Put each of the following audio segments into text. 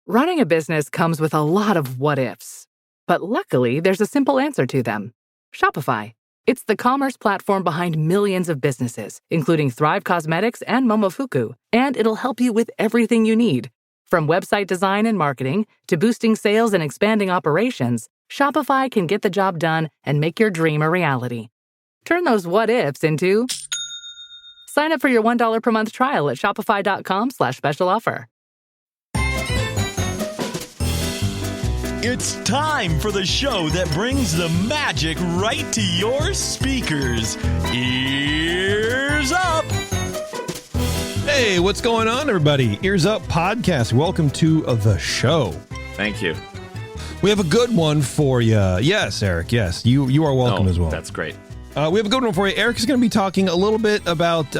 Running a business comes with a lot of what-ifs. But luckily, there's a simple answer to them. Shopify. It's the commerce platform behind millions of businesses, including Thrive Cosmetics and Momofuku, and it'll help you with everything you need. From website design and marketing to boosting sales and expanding operations, Shopify can get the job done and make your dream a reality. Turn those what-ifs into... Sign up for your $1 per month trial at shopify.com/special offer. It's time for the show that brings the magic right to your speakers. Ears up! Hey, what's going on, everybody? Ears Up Podcast. Welcome to the show. Thank you. We have a good one for you. Yes, Eric. Yes, you are welcome as well. That's great. We have a good one for you. Eric is going to be talking a little bit about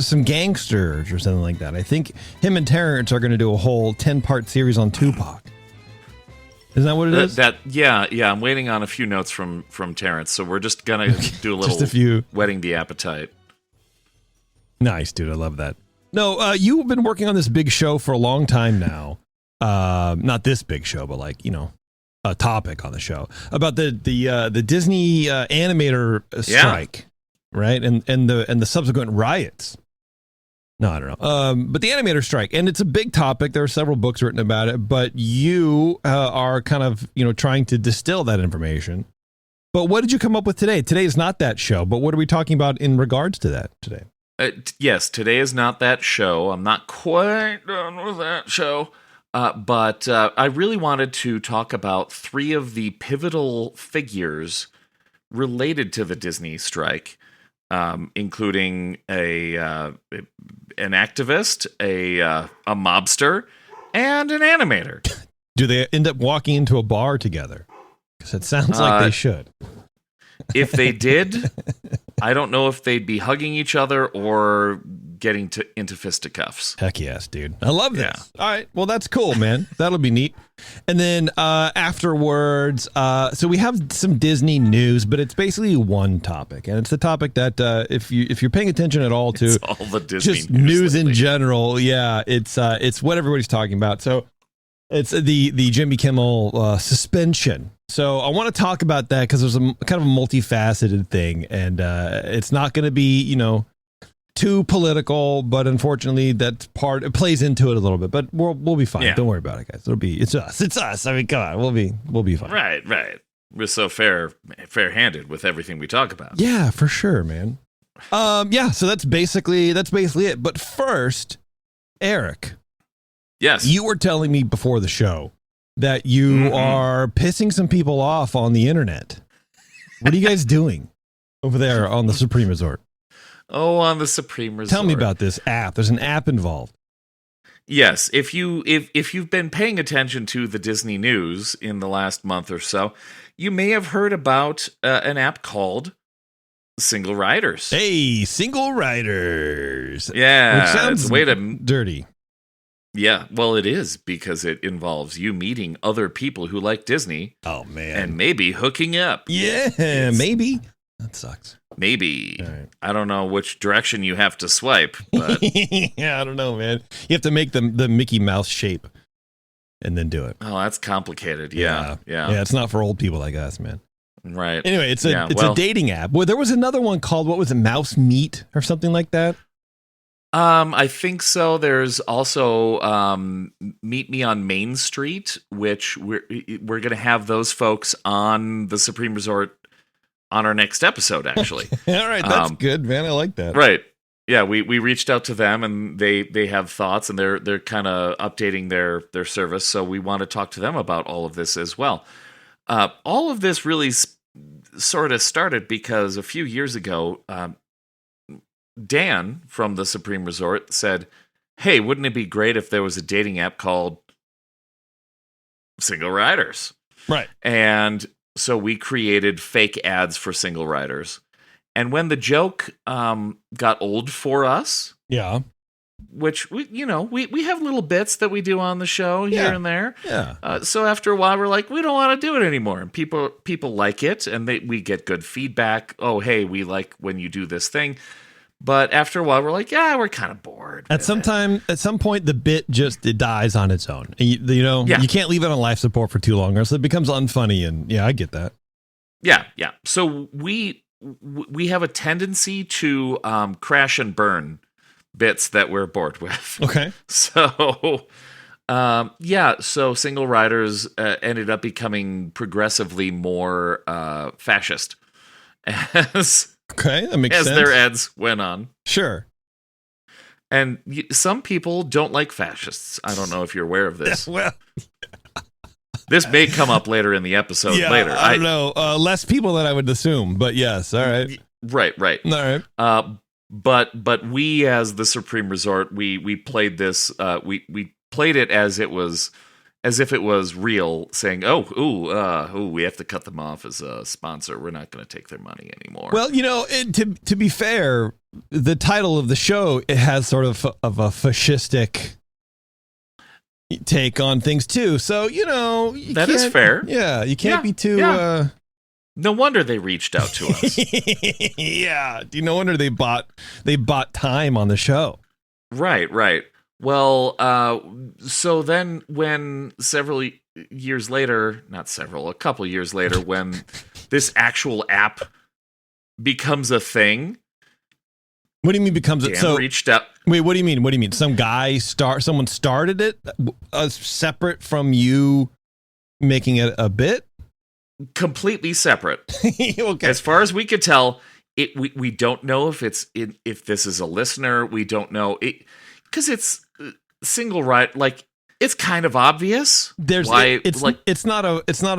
some gangsters or something like that. I think him and Terrence are going to do a whole 10-part series on Tupac. Isn't that what it is? Yeah. I'm waiting on a few notes from Terrence, so we're just gonna do a little just a few. Whetting the appetite. Nice, dude. I love that. No, you've been working on this big show for a long time now. Not this big show, but a topic on the show about the Disney animator strike, right? And the subsequent riots. No, I don't know. But the animator strike, and it's a big topic. There are several books written about it, but you are kind of, trying to distill that information. But what did you come up with today? Today is not that show, but what are we talking about in regards to that today? Yes, today is not that show. I'm not quite done with that show. But I really wanted to talk about three of the pivotal figures related to the Disney strike. Including an activist, a mobster, and an animator. Do they end up walking into a bar together? Because it sounds like they should. If they did, I don't know if they'd be hugging each other or getting into fisticuffs. Heck yes, dude. I love this. Yeah. All right. Well, that's cool, man. That'll be neat. And then afterwards, so we have some Disney news, but it's basically one topic. And it's the topic that if you're paying attention at all to it's all the Disney just news in general, it's what everybody's talking about. So it's the Jimmy Kimmel suspension. So I want to talk about that because there's a kind of a multifaceted thing, and it's not going to be, too political, but unfortunately it plays into it a little bit, but we'll be fine. Yeah. Don't worry about it, guys. It's us. I mean, come on, we'll be fine. Right. We're so fair-handed with everything we talk about. Yeah, for sure, man. So that's basically it. But first, Eric. Yes. You were telling me before the show that you are pissing some people off on the internet. What are you guys doing over there on the Supreme Resort? Oh, on the Supreme Resort. Tell me about this app. There's an app involved. Yes, if you've been paying attention to the Disney news in the last month or so, you may have heard about an app called Single Riders. Hey, Single Riders. Yeah, which sounds it's a way to dirty. Yeah, well, it is because it involves you meeting other people who like Disney. Oh man, and maybe hooking up. Yeah, maybe. That sucks. Maybe. Right. I don't know which direction you have to swipe, but yeah, I don't know, man. You have to make the Mickey Mouse shape and then do it. Oh, that's complicated. Yeah. It's not for old people like us, man. Right. Anyway, it's a dating app. Well, there was another one called, what was it, Mouse Meet or something like that? I think so. There's also Meet Me on Main Street, which we're going to have those folks on the Supreme Resort on our next episode, actually. All right, that's good, man. I like that. Right. Yeah, we reached out to them, and they have thoughts, and they're kind of updating their service, so we want to talk to them about all of this as well. All of this really sort of started because a few years ago, Dan from the Supreme Resort said, hey, wouldn't it be great if there was a dating app called Single Riders? Right. And so we created fake ads for Single Riders. And when the joke got old for us, yeah, which we have little bits that we do on the show here and there. Yeah. So after a while, we're like, we don't want to do it anymore. And people like it, and we get good feedback. Oh, hey, we like when you do this thing. But after a while, we're like, yeah, we're kind of bored. At some point, the bit just it dies on its own. And you can't leave it on life support for too long, or else it becomes unfunny. And yeah, I get that. Yeah. So we have a tendency to crash and burn bits that we're bored with. Okay. So so Single Riders ended up becoming progressively more fascist Okay, that makes sense. As their ads went on. Sure. And some people don't like fascists. I don't know if you're aware of this. Well, this may come up later in the episode. Later, I don't know. Less people than I would assume, but yes. All right. Right. All right. But we, as the Supreme Resort, we played this. We played it as if it was real, saying, we have to cut them off as a sponsor. We're not going to take their money anymore. Well, to be fair, the title of the show, it has sort of a fascistic take on things too. So, that is fair. Yeah, you can't be too... Yeah. No wonder they reached out to us. Yeah, no wonder they bought time on the show. Right. Well, so then when a couple years later, when this actual app becomes a thing. What do you mean becomes Dan it? So reached out. Wait, what do you mean? Someone started it separate from you making it a bit? Completely separate. Okay. As far as we could tell, we don't know if if this is a listener. We don't know it because it's single ride. Like it's kind of obvious. It's not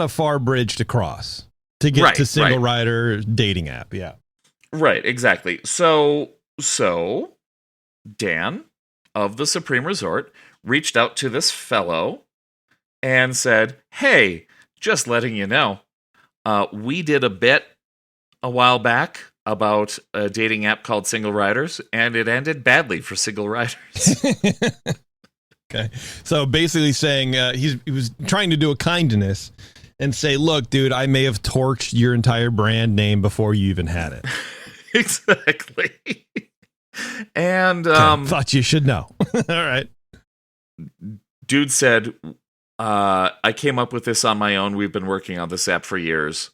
a far bridge to cross to get to single rider dating app. Yeah. Right. Exactly. So Dan of the Supreme Resort reached out to this fellow and said, "Hey, just letting you know, we did a bit a while back about a dating app called Single Riders, and it ended badly for single riders." Okay. So basically saying he was trying to do a kindness and say, look, dude, I may have torched your entire brand name before you even had it. Exactly. And thought you should know. All right. Dude said, I came up with this on my own. We've been working on this app for years.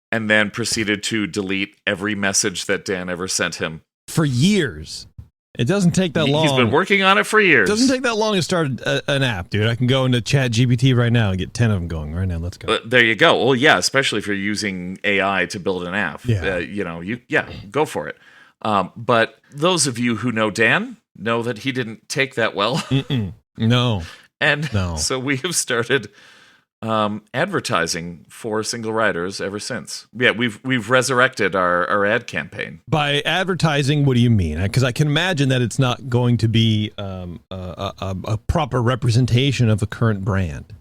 And then proceeded to delete every message that Dan ever sent him. For years. It doesn't take that long. He's been working on it for years. It doesn't take that long to start an app, dude. I can go into ChatGPT right now and get 10 of them going right now. Let's go. There you go. Well, yeah, especially if you're using AI to build an app. Yeah. Go for it. But those of you who know Dan know that he didn't take that well. No. So we have started advertising for single riders ever since. Yeah, we've resurrected our ad campaign. By advertising, what do you mean? Because I can imagine that it's not going to be a proper representation of the current brand.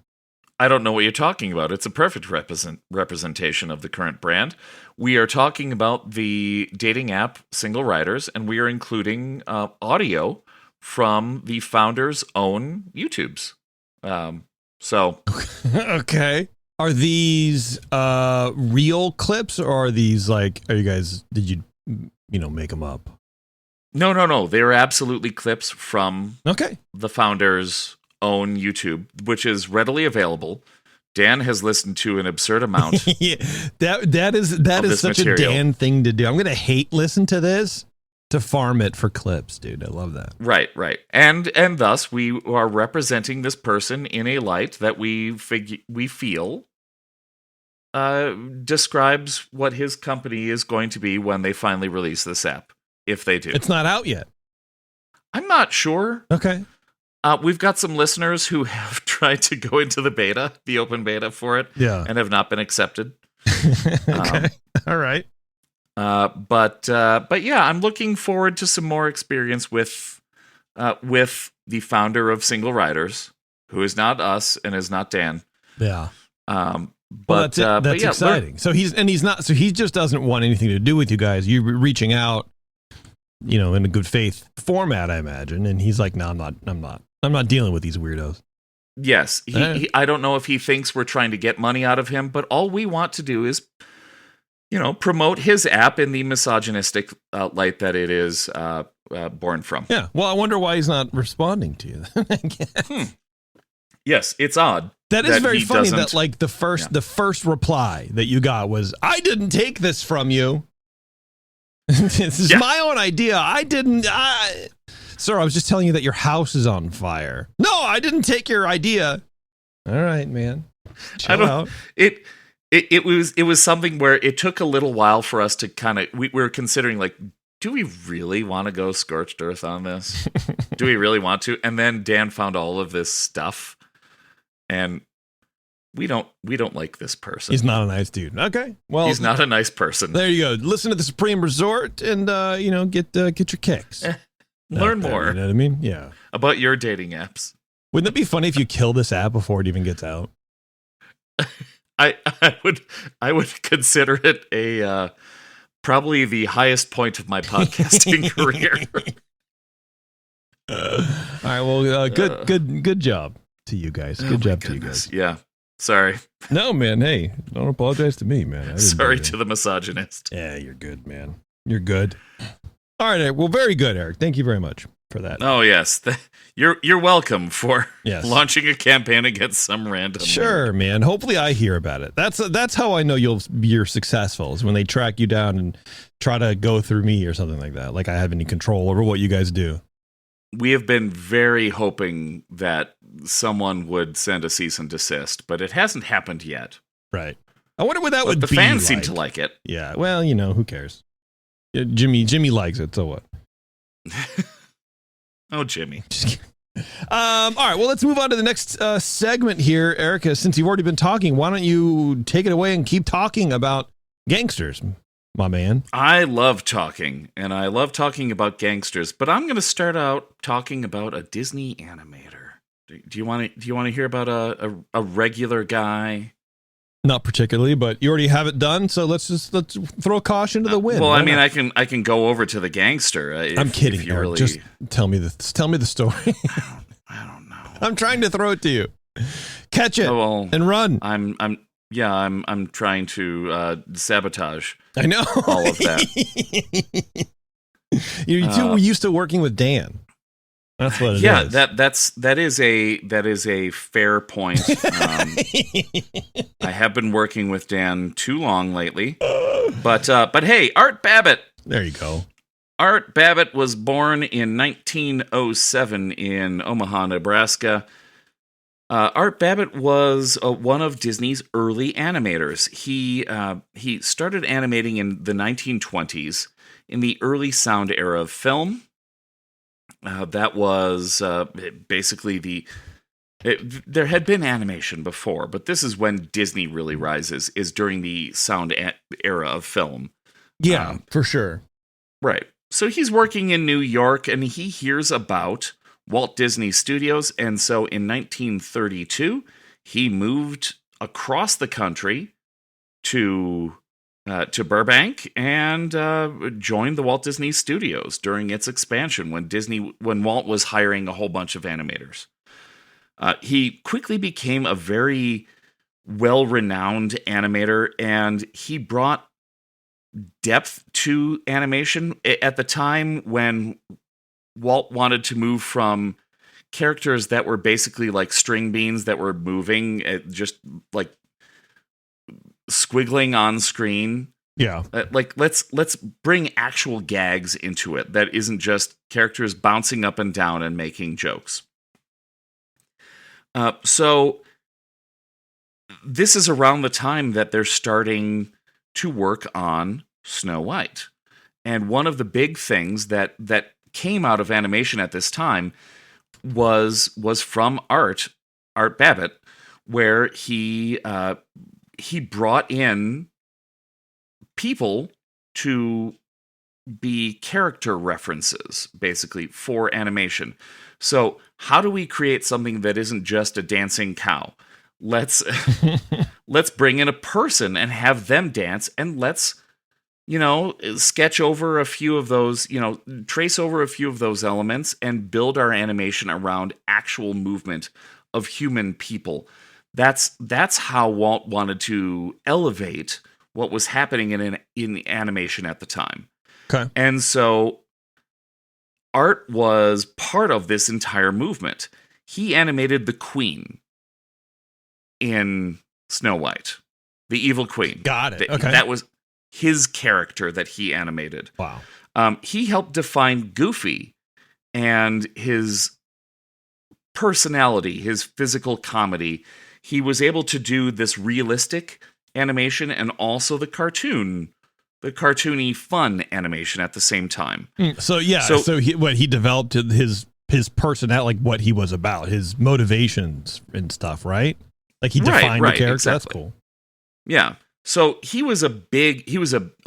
I don't know what you're talking about. It's a perfect representation of the current brand. We are talking about the dating app Single Riders, and we are including audio from the founder's own YouTubes. Okay. Are these real clips, or are these did you make them up? No. They are absolutely clips from the founder's own YouTube, which is readily available. Dan has listened to an absurd amount. Yeah, that is such material. A Dan thing to do. I'm going to listen to this to farm it for clips, dude. I love that. Right. And thus we are representing this person in a light that we feel describes what his company is going to be when they finally release this app, if they do. It's not out yet. I'm not sure. Okay. We've got some listeners who have tried to go into the open beta for it, and have not been accepted. Okay. All right. But yeah, I'm looking forward to some more experience with the founder of Single Riders, who is not us and is not Dan. Yeah. But that's exciting. So he just doesn't want anything to do with you guys. You're reaching out, in a good faith format, I imagine. And he's like, no, I'm not dealing with these weirdos. Yes. I don't know if he thinks we're trying to get money out of him, but all we want to do is, promote his app in the misogynistic light that it is born from. Yeah. Well, I wonder why he's not responding to you. Yes, it's odd. That is very funny doesn't. that like the first reply that you got was, "I didn't take this from you. This is my own idea. I didn't. Sir, I was just telling you that your house is on fire. No, I didn't take your idea." All right, man. Chill out. It was something where it took a little while for us to kind of we were considering like, do we really want to go scorched earth on this? Do we really want to? And then Dan found all of this stuff, and we don't like this person. He's not a nice dude. Okay, well, he's not a nice person. There you go. Listen to the Supreme Resort and get your kicks. Learn more. You know what I mean? Yeah. About your dating apps. Wouldn't it be funny if you kill this app before it even gets out? I would consider it a probably the highest point of my podcasting career. All right. Well, good job to you guys. Good job to you guys. Yeah. Sorry. No, man. Hey, don't apologize to me, man. Sorry to the misogynist. Yeah, you're good, man. You're good. All right. Well, very good, Eric. Thank you very much for that. Oh, yes. You're welcome for launching a campaign against some random. Sure, man. Hopefully I hear about it. That's how I know you're successful, is when they track you down and try to go through me or something like that. Like I have any control over what you guys do. We have been very hoping that someone would send a cease and desist, but it hasn't happened yet. Right. I wonder what that would be. The fans seem to like it. Yeah. Well, who cares? Jimmy likes it, so what? Oh, Jimmy. All right, well, let's move on to the next segment here. Erica, since you've already been talking, why don't you take it away and keep talking about gangsters, my man? I love talking, and I love talking about gangsters, but I'm going to start out talking about a Disney animator. Do you want to hear about a regular guy? Not particularly, but you already have it done, so let's throw caution to the wind. Well, I mean, I can go over to the gangster. I'm kidding. If you really... Just tell me the story. I don't know. I'm trying to throw it to you. Catch it and run. I'm trying to sabotage. I know all of that. You're too used to working with Dan. That's what it is. Yeah, that is a fair point. I have been working with Dan too long lately, but hey, Art Babbitt. There you go. Art Babbitt was born in 1907 in Omaha, Nebraska. Art Babbitt was one of Disney's early animators. He started animating in the 1920s in the early sound era of film. That was basically there had been animation before, but this is when Disney really rises, is during the sound era of film. Yeah, for sure. Right. So he's working in New York, and he hears about Walt Disney Studios, and so in 1932, he moved across the country to Burbank and joined the Walt Disney Studios during its expansion when Walt was hiring a whole bunch of animators. He quickly became a very well-renowned animator, and he brought depth to animation at the time when Walt wanted to move from characters that were basically like string beans that were moving, just like squiggling on screen. Yeah. Like let's bring actual gags into it that isn't just characters bouncing up and down and making jokes. So this is around the time that they're starting to work on Snow White. And one of the big things that came out of animation at this time was from Art Babbitt, where he brought in people to be character references, basically, for animation. So how do we create something that isn't just a dancing cow? Let's bring in a person and have them dance, and let's, sketch over a few of those, trace over a few of those elements and build our animation around actual movement of human people. That's how Walt wanted to elevate what was happening in animation at the time. Okay. And so Art was part of this entire movement. He animated the Queen in Snow White, the evil queen. Got it. Okay. That was his character that he animated. Wow. He helped define Goofy and his personality, his physical comedy. He was able to do this realistic animation and also the cartoony fun animation at the same time. So he developed his personality, like what he was about, his motivations and stuff, right? Like he defined the character. Exactly. That's cool. Yeah. So he was a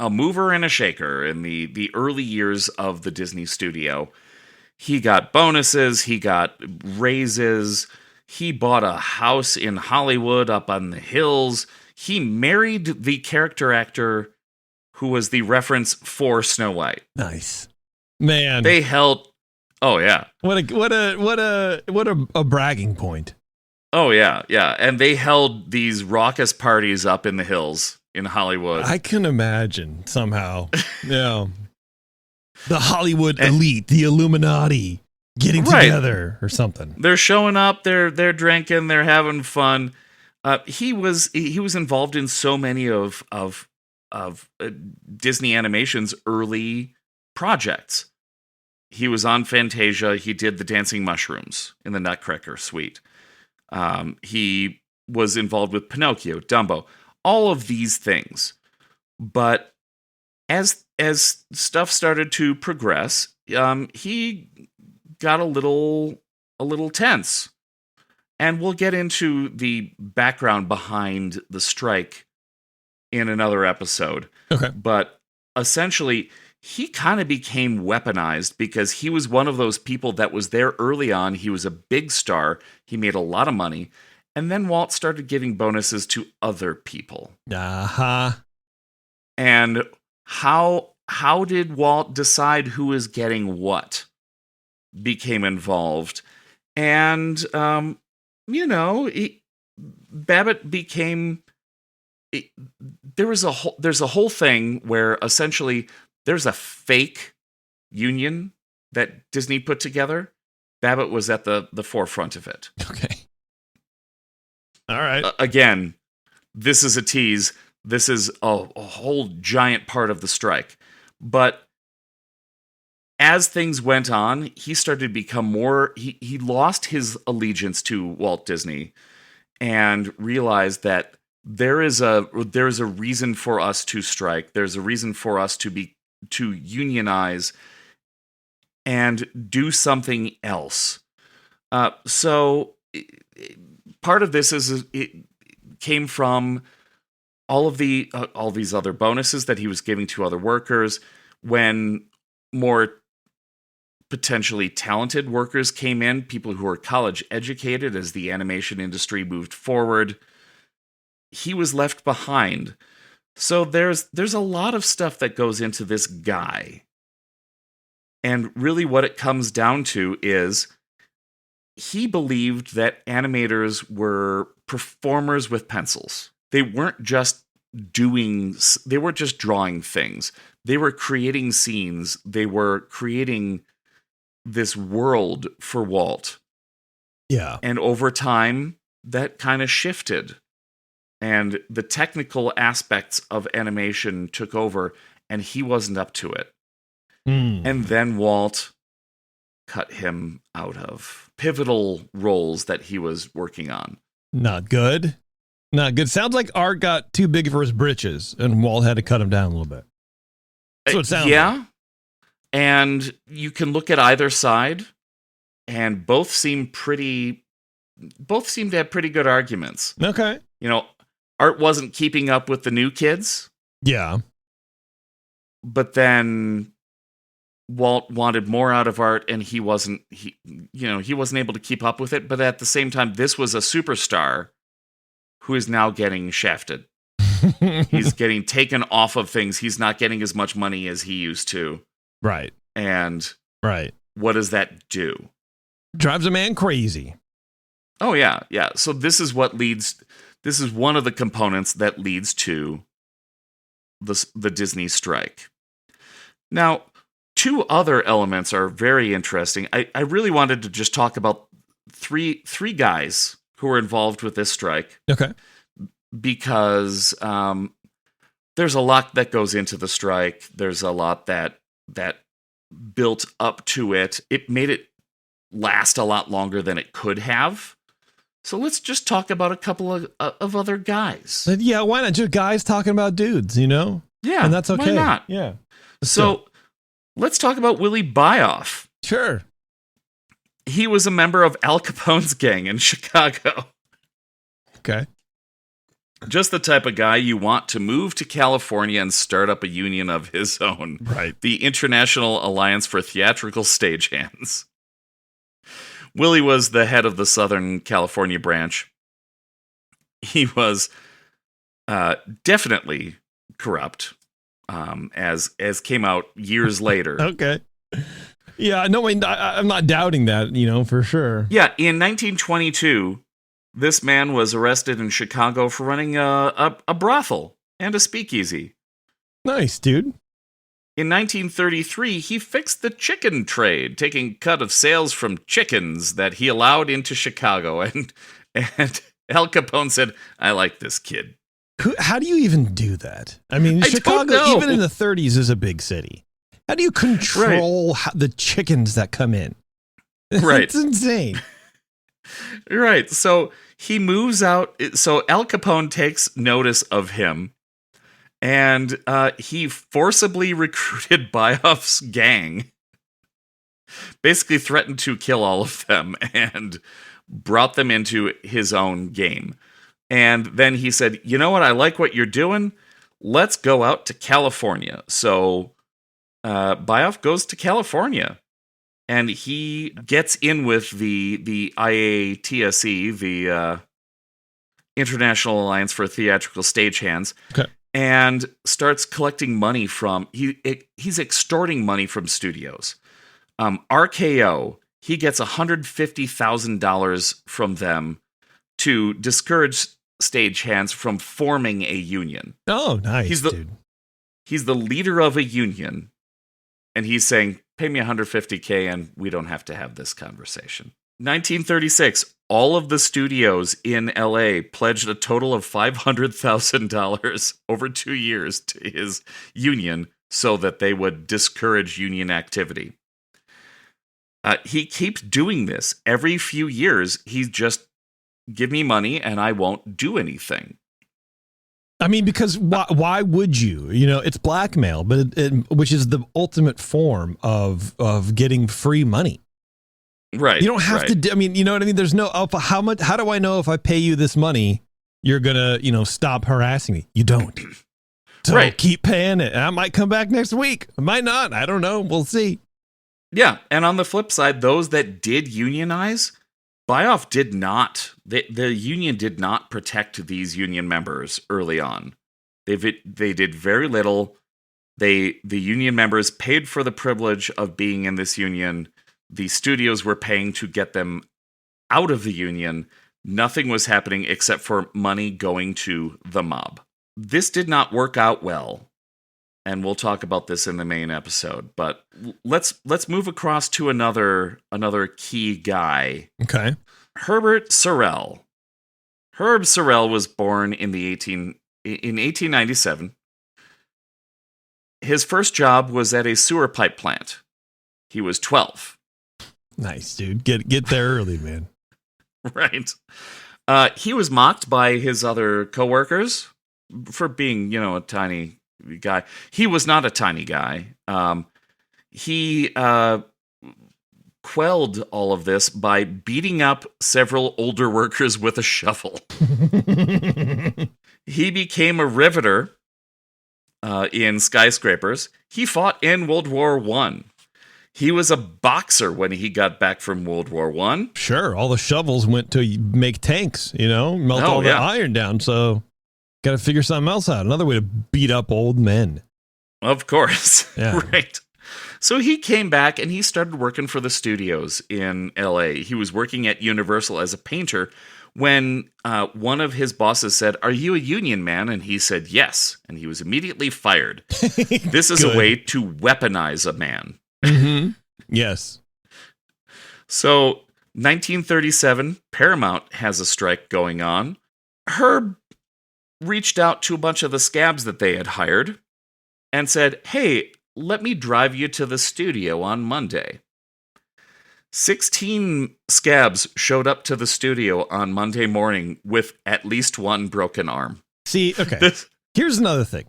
mover and a shaker in the early years of the Disney studio. He got bonuses, he got raises, he bought a house in Hollywood up on the hills. He married the character actor who was the reference for Snow White. Nice. Man. They held Oh yeah. What a bragging point. Oh yeah, yeah. And they held these raucous parties up in the hills in Hollywood. I can imagine somehow. Yeah. The Hollywood elite, the Illuminati getting together or something. They're showing up, they're drinking, they're having fun. He was involved in so many of Disney Animation's early projects. He was on Fantasia. He did the Dancing Mushrooms in the Nutcracker Suite. He was involved with Pinocchio, Dumbo, all of these things. But as stuff started to progress, he got a little tense. And we'll get into the background behind the strike in another episode. Okay. But essentially, he kind of became weaponized because he was one of those people that was there early on. He was a big star. He made a lot of money. And then Walt started giving bonuses to other people. Uh-huh. And how did Walt decide who was getting what? Became involved. And, Babbitt became... There's a whole thing where essentially there's a fake union that Disney put together. Babbitt was at the forefront of it. Okay. All right. Again, this is a tease. This is a whole giant part of the strike. But as things went on, he started to become more... He lost his allegiance to Walt Disney and realized that there is a reason for us to strike. There's a reason for us to unionize and do something else. So part of this is it came from all these other bonuses that he was giving to other workers. When more potentially talented workers came in, people who were college educated, as the animation industry moved forward, he was left behind. So there's a lot of stuff that goes into this guy. And really what it comes down to is he believed that animators were performers with pencils. They weren't just drawing things. They were creating scenes. They were creating this world for Walt. Yeah. And over time, that kind of shifted. And the technical aspects of animation took over, and he wasn't up to it. And then Walt cut him out of pivotal roles that he was working on. Not good. Not good. Sounds like Art got too big for his britches, and Walt had to cut him down a little bit. That's what it sounds like. And you can look at either side, and both seem to have pretty good arguments. Okay. Art wasn't keeping up with the new kids. Yeah. But then Walt wanted more out of Art, and he wasn't able to keep up with it. But at the same time, this was a superstar who is now getting shafted. He's getting taken off of things. He's not getting as much money as he used to. Right. And what does that do? Drives a man crazy. Oh, yeah, yeah. So this is one of the components that leads to the Disney strike. Now, two other elements are very interesting. I really wanted to just talk about three guys who were involved with this strike. Okay. Because there's a lot that goes into the strike. There's a lot that built up to it. It made it last a lot longer than it could have. So let's just talk about a couple of other guys. Yeah, why not? Just guys talking about dudes, you know? Yeah, and that's okay. Why not? Yeah. So let's talk about Willie Byoff. Sure. He was a member of Al Capone's gang in Chicago. Okay. Just the type of guy you want to move to California and start up a union of his own. Right. The International Alliance for Theatrical Stagehands. Willie was the head of the Southern California branch. He was definitely corrupt, as came out years later. Okay. Yeah, no, I'm not doubting that, you know, for sure. Yeah, in 1922, this man was arrested in Chicago for running a brothel and a speakeasy. Nice, dude. In 1933, he fixed the chicken trade, taking cut of sales from chickens that he allowed into Chicago. And Al Capone said, "I like this kid." How do you even do that? I mean, Chicago, even in the 30s, is a big city. How do you control the chickens that come in? Right. It's insane. Right. So he moves out. So Al Capone takes notice of him, and he forcibly recruited Byoff's gang, basically threatened to kill all of them, and brought them into his own game. And then he said, "You know what? I like what you're doing. Let's go out to California." So Byoff goes to California, and he gets in with the IATSE, the International Alliance for Theatrical Stagehands, okay, and starts collecting money from he's extorting money from studios. RKO, he gets $150,000 from them to discourage stagehands from forming a union. Oh, nice, dude. He's the leader of a union, and he's saying, "Pay me $150K and we don't have to have this conversation." 1936, all of the studios in LA pledged a total of $500,000 over 2 years to his union so that they would discourage union activity. He keeps doing this. Every few years, he's just, "Give me money and I won't do anything." I mean, because why would you? You know, it's blackmail, but which is the ultimate form of getting free money. Right. You don't have to. I mean, you know what I mean? There's no how much. How do I know if I pay you this money, you're gonna stop harassing me? You don't. So keep paying it. I might come back next week. I might not. I don't know. We'll see. Yeah, and on the flip side, those that did unionize, Byoff did not. The union did not protect these union members early on. They did very little. The union members paid for the privilege of being in this union. The studios were paying to get them out of the union. Nothing was happening except for money going to the mob. This did not work out well, and we'll talk about this in the main episode. But let's move across to another key guy. Okay. Herbert Sorrell. Herb Sorrell was born in 1897. His first job was at a sewer pipe plant. He was 12. Nice, dude. Get there early, man. Right. He was mocked by his other coworkers for being, a tiny guy. He was not a tiny guy. He quelled all of this by beating up several older workers with a shovel. He became a riveter in skyscrapers. He fought in World War I. He was a boxer when he got back from World War I. Sure, all the shovels went to make tanks, melt all the iron down. So got to figure something else out. Another way to beat up old men. Of course. Yeah. Right. So he came back and he started working for the studios in LA. He was working at Universal as a painter when one of his bosses said, "Are you a union man?" And he said, "Yes." And he was immediately fired. This is a way to weaponize a man. Mm-hmm. Yes. So 1937, Paramount has a strike going on. Herb reached out to a bunch of the scabs that they had hired and said, "Hey, let me drive you to the studio on Monday." 16 scabs showed up to the studio on Monday morning with at least one broken arm. See, okay. Here's another thing.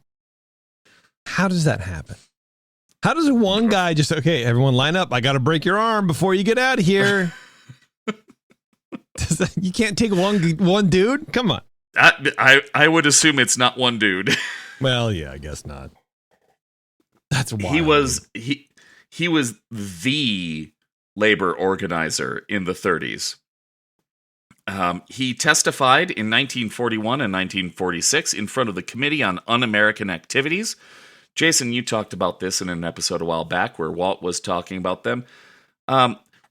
How does that happen? How does one guy just, okay, everyone line up. I got to break your arm before you get out of here. You can't take one dude? Come on. I would assume it's not one dude. Well, yeah, I guess not. That's wild. He was the labor organizer in the 30s. He testified in 1941 and 1946 in front of the Committee on Un-American Activities. Jason, you talked about this in an episode a while back where Walt was talking about them.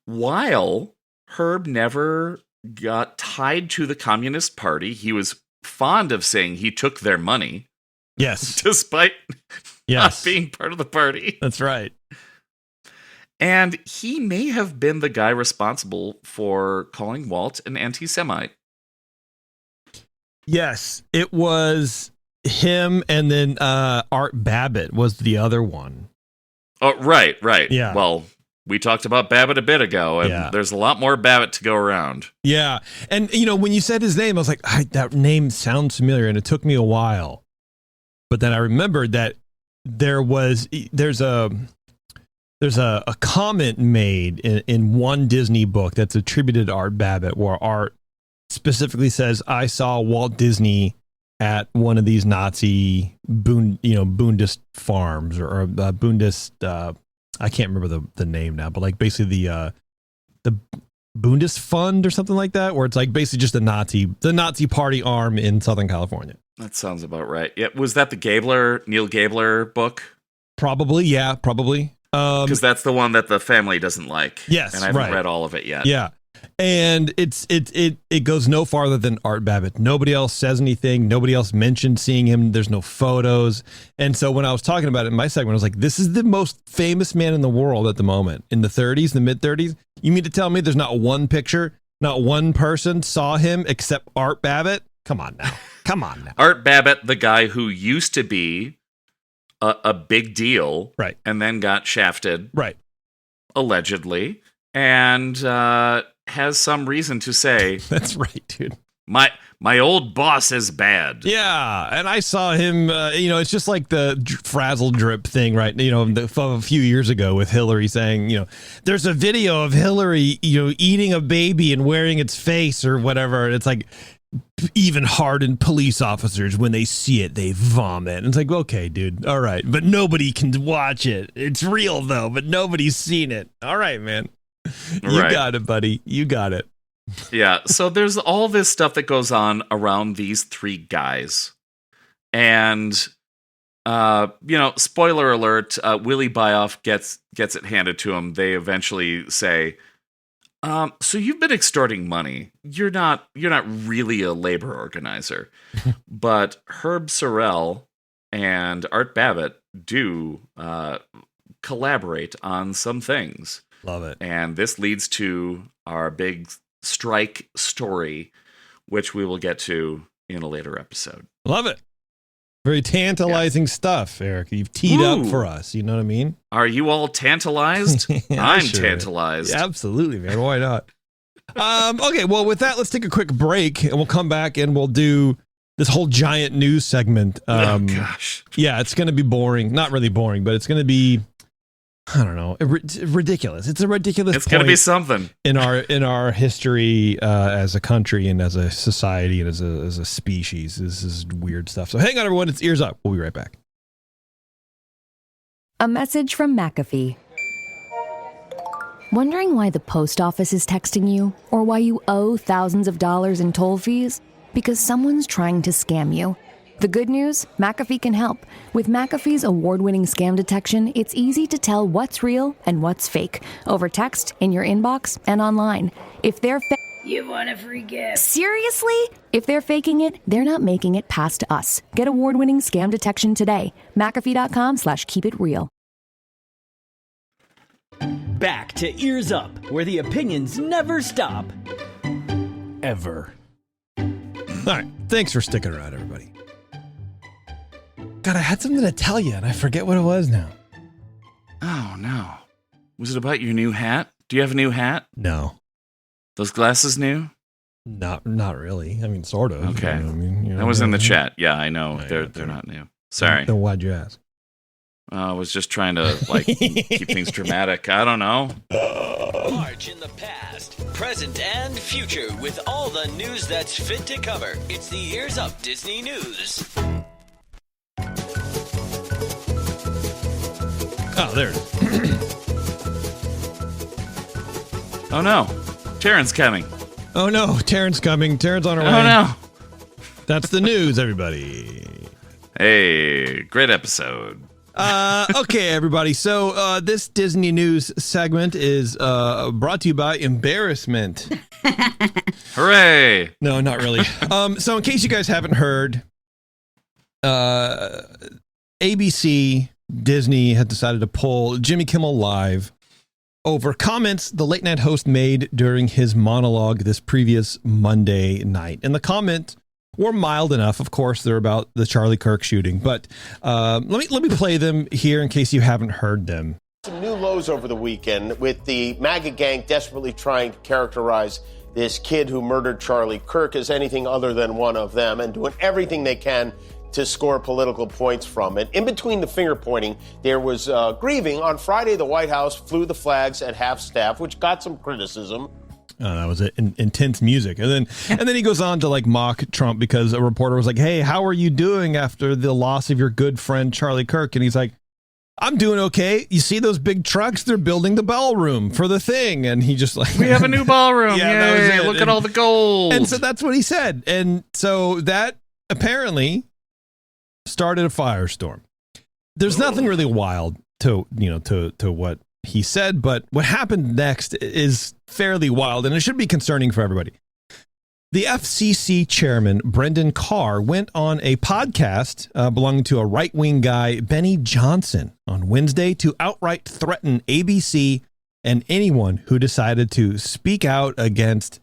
While Herb never got tied to the Communist Party, he was fond of saying he took their money. Yes. Despite not being part of the party. That's right. And he may have been the guy responsible for calling Walt an anti-Semite. Yes, it was him, and then Art Babbitt was the other one. Oh, right. Yeah. Well, we talked about Babbitt a bit ago, and there's a lot more Babbitt to go around. Yeah. And, when you said his name, I was like, that name sounds familiar, and it took me a while. But then I remembered that there's a comment made in one Disney book that's attributed to Art Babbitt, where Art specifically says, "I saw Walt Disney at one of these Nazi Bundist farms or Bundist. I can't remember the name now, but like basically the Bundist Fund or something like that, where it's like basically just the Nazi party arm in Southern California." That sounds about right. Yeah, was that the Neil Gabler book? Probably, yeah, probably. Because that's the one that the family doesn't like. Yes, and I haven't read all of it yet. Yeah, and it goes no farther than Art Babbitt. Nobody else says anything. Nobody else mentioned seeing him. There's no photos. And so when I was talking about it in my segment, I was like, "This is the most famous man in the world at the moment in the 30s, the mid 30s. You mean to tell me there's not one picture, not one person saw him except Art Babbitt? Come on now, Art Babbitt, the guy who used to be a big deal, right, and then got shafted, right, allegedly, and has some reason to say that's right, dude. My old boss is bad. Yeah, and I saw him. It's just like the frazzle drip thing, right? A few years ago with Hillary saying, there's a video of Hillary, eating a baby and wearing its face or whatever, and it's like, even hardened police officers, when they see it, they vomit. And it's like, okay, dude, all right, but nobody can watch it. It's real though, but nobody's seen it. All right, man, you got it, buddy. You got it. Yeah. So there's all this stuff that goes on around these three guys, and spoiler alert: Willie Byoff gets it handed to him. They eventually say, "So you've been extorting money. You're not really a labor organizer." But Herb Sorrell and Art Babbitt do collaborate on some things. Love it. And this leads to our big strike story, which we will get to in a later episode. Love it. Very tantalizing stuff, Eric. You've teed up for us. You know what I mean? Are you all tantalized? I'm sure. tantalized. Yeah, absolutely, man. Why not? Okay, well, with that, let's take a quick break, and we'll come back and we'll do this whole giant news segment. Oh, gosh. Yeah, it's going to be boring. Not really boring, but it's going to be, I don't know, ridiculous. It's a ridiculous. It's going to be something in our history as a country and as a society and as a species. This is weird stuff. So hang on, everyone. It's Ears Up. We'll be right back. A message from McAfee. Wondering why the post office is texting you or why you owe thousands of dollars in toll fees? Because someone's trying to scam you. The good news? McAfee can help. With McAfee's award-winning scam detection, it's easy to tell what's real and what's fake over text, in your inbox, and online. If they're You want a free gift? Seriously? If they're faking it, they're not making it past us. Get award-winning scam detection today. McAfee.com/keepitreal. Back to Ears Up, where the opinions never stop. Ever. All right. Thanks for sticking around, everybody. God, I had something to tell you, and I forget what it was now. Oh, no. Was it about your new hat? Do you have a new hat? No. Those glasses new? Not really. I mean, sort of. Okay. You know what I mean? That was in the chat. Yeah, I know. They're not new. Sorry. Then why'd you ask? I was just trying to keep things dramatic. I don't know. March in the past, present, and future with all the news that's fit to cover. It's the Ears Up Disney News. Oh, there it is. Oh no, Taryn's coming. Oh no, Taryn's coming. Taryn's on her way. Oh no. That's the news, everybody. Hey, great episode. Okay, everybody. So this Disney News segment is brought to you by Embarrassment. Hooray! No, not really. So in case you guys haven't heard, ABC, Disney had decided to pull Jimmy Kimmel Live over comments the late night host made during his monologue this previous Monday night. And the comments were mild enough. Of course, they're about the Charlie Kirk shooting, but let me play them here in case you haven't heard them. Some new lows over the weekend with the MAGA gang desperately trying to characterize this kid who murdered Charlie Kirk as anything other than one of them and doing everything they can to score political points from it. In between the finger pointing, there was grieving. On Friday, the White House flew the flags at half-staff, which got some criticism. That was intense music. And then he goes on to like mock Trump because a reporter was like, hey, how are you doing after the loss of your good friend Charlie Kirk? And he's like, I'm doing okay. You see those big trucks? They're building the ballroom for the thing. And he just like, we have a new ballroom. Yeah, that was it. Look at all the gold. And so that's what he said. And so that apparently started a firestorm. There's nothing really wild to what he said, but what happened next is fairly wild, and it should be concerning for everybody. The FCC chairman, Brendan Carr, went on a podcast belonging to a right-wing guy, Benny Johnson, on Wednesday to outright threaten ABC and anyone who decided to speak out against,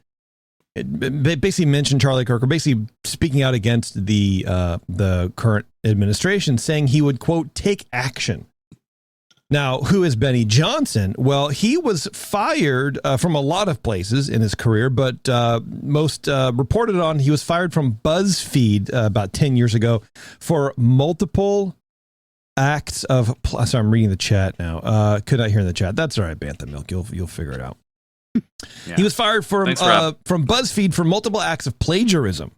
basically mention Charlie Kirk, or basically speaking out against the current administration, saying he would, quote, take action. Now, who is Benny Johnson? Well, he was fired from a lot of places in his career, but most reported on, he was fired from BuzzFeed about 10 years ago for multiple acts of, sorry, I'm reading the chat now. Could not hear in the chat. That's all right, Bantha Milk. You'll figure it out. Yeah. He was fired from BuzzFeed for multiple acts of plagiarism.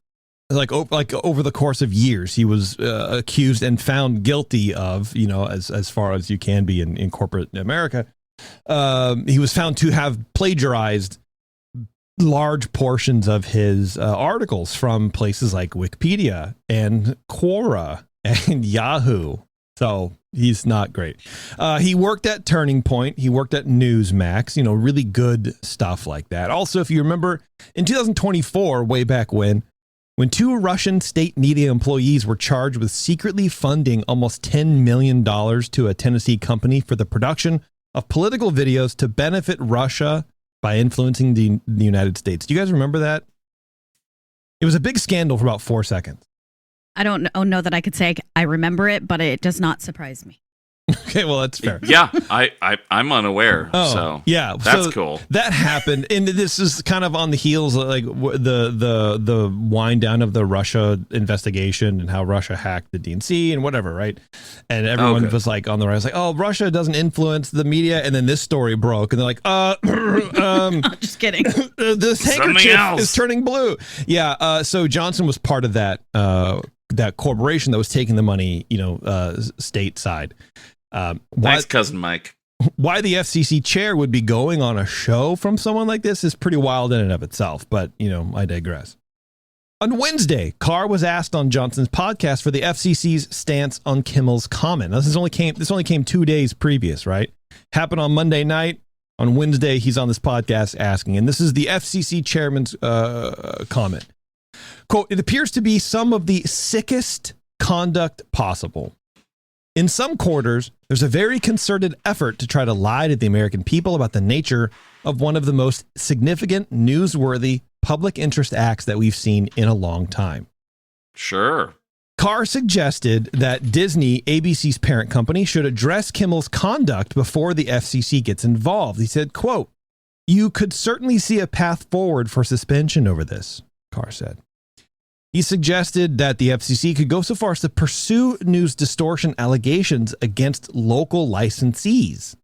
Like over the course of years, he was accused and found guilty of, as far as you can be in corporate America. He was found to have plagiarized large portions of his articles from places like Wikipedia and Quora and Yahoo. So he's not great. He worked at Turning Point. He worked at Newsmax, really good stuff like that. Also, if you remember in 2024, way back when two Russian state media employees were charged with secretly funding almost $10 million to a Tennessee company for the production of political videos to benefit Russia by influencing the United States. Do you guys remember that? It was a big scandal for about 4 seconds. I don't know that I could say I remember it, but it does not surprise me. Okay, well, that's fair. Yeah, I'm unaware. Oh, so yeah, that's cool. That happened, and this is kind of on the heels of like the wind down of the Russia investigation and how Russia hacked the DNC and whatever, right? And everyone was like on the rise, like, oh, Russia doesn't influence the media, and then this story broke, and they're like, just kidding. This handkerchief is turning blue. Yeah, so Johnson was part of that corporation that was taking the money, stateside. Thanks, cousin Mike. Why the FCC chair would be going on a show from someone like this is pretty wild in and of itself, but I digress. On Wednesday, Carr was asked on Johnson's podcast for the FCC's stance on Kimmel's comment. Now, this only came 2 days previous, right? Happened on Monday night. On Wednesday, he's on this podcast asking, and this is the FCC chairman's comment. Quote, it appears to be some of the sickest conduct possible. In some quarters, there's a very concerted effort to try to lie to the American people about the nature of one of the most significant, newsworthy public interest acts that we've seen in a long time. Sure. Carr suggested that Disney, ABC's parent company, should address Kimmel's conduct before the FCC gets involved. He said, quote, you could certainly see a path forward for suspension over this, Carr said. He suggested that the FCC could go so far as to pursue news distortion allegations against local licensees.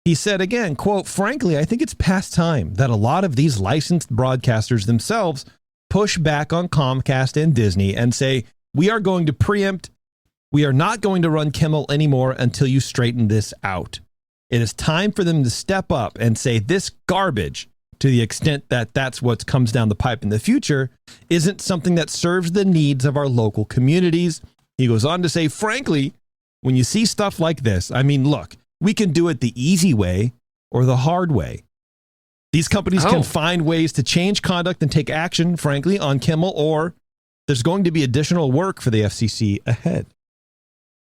He said again, quote, frankly, I think it's past time that a lot of these licensed broadcasters themselves push back on Comcast and Disney and say, we are going to preempt, we are not going to run Kimmel anymore until you straighten this out. It is time for them to step up and say this garbage, to the extent that that's what comes down the pipe in the future, isn't something that serves the needs of our local communities. He goes on to say, frankly, when you see stuff like this, I mean, look, we can do it the easy way or the hard way. These companies can find ways to change conduct and take action, frankly, on Kimmel, or there's going to be additional work for the FCC ahead.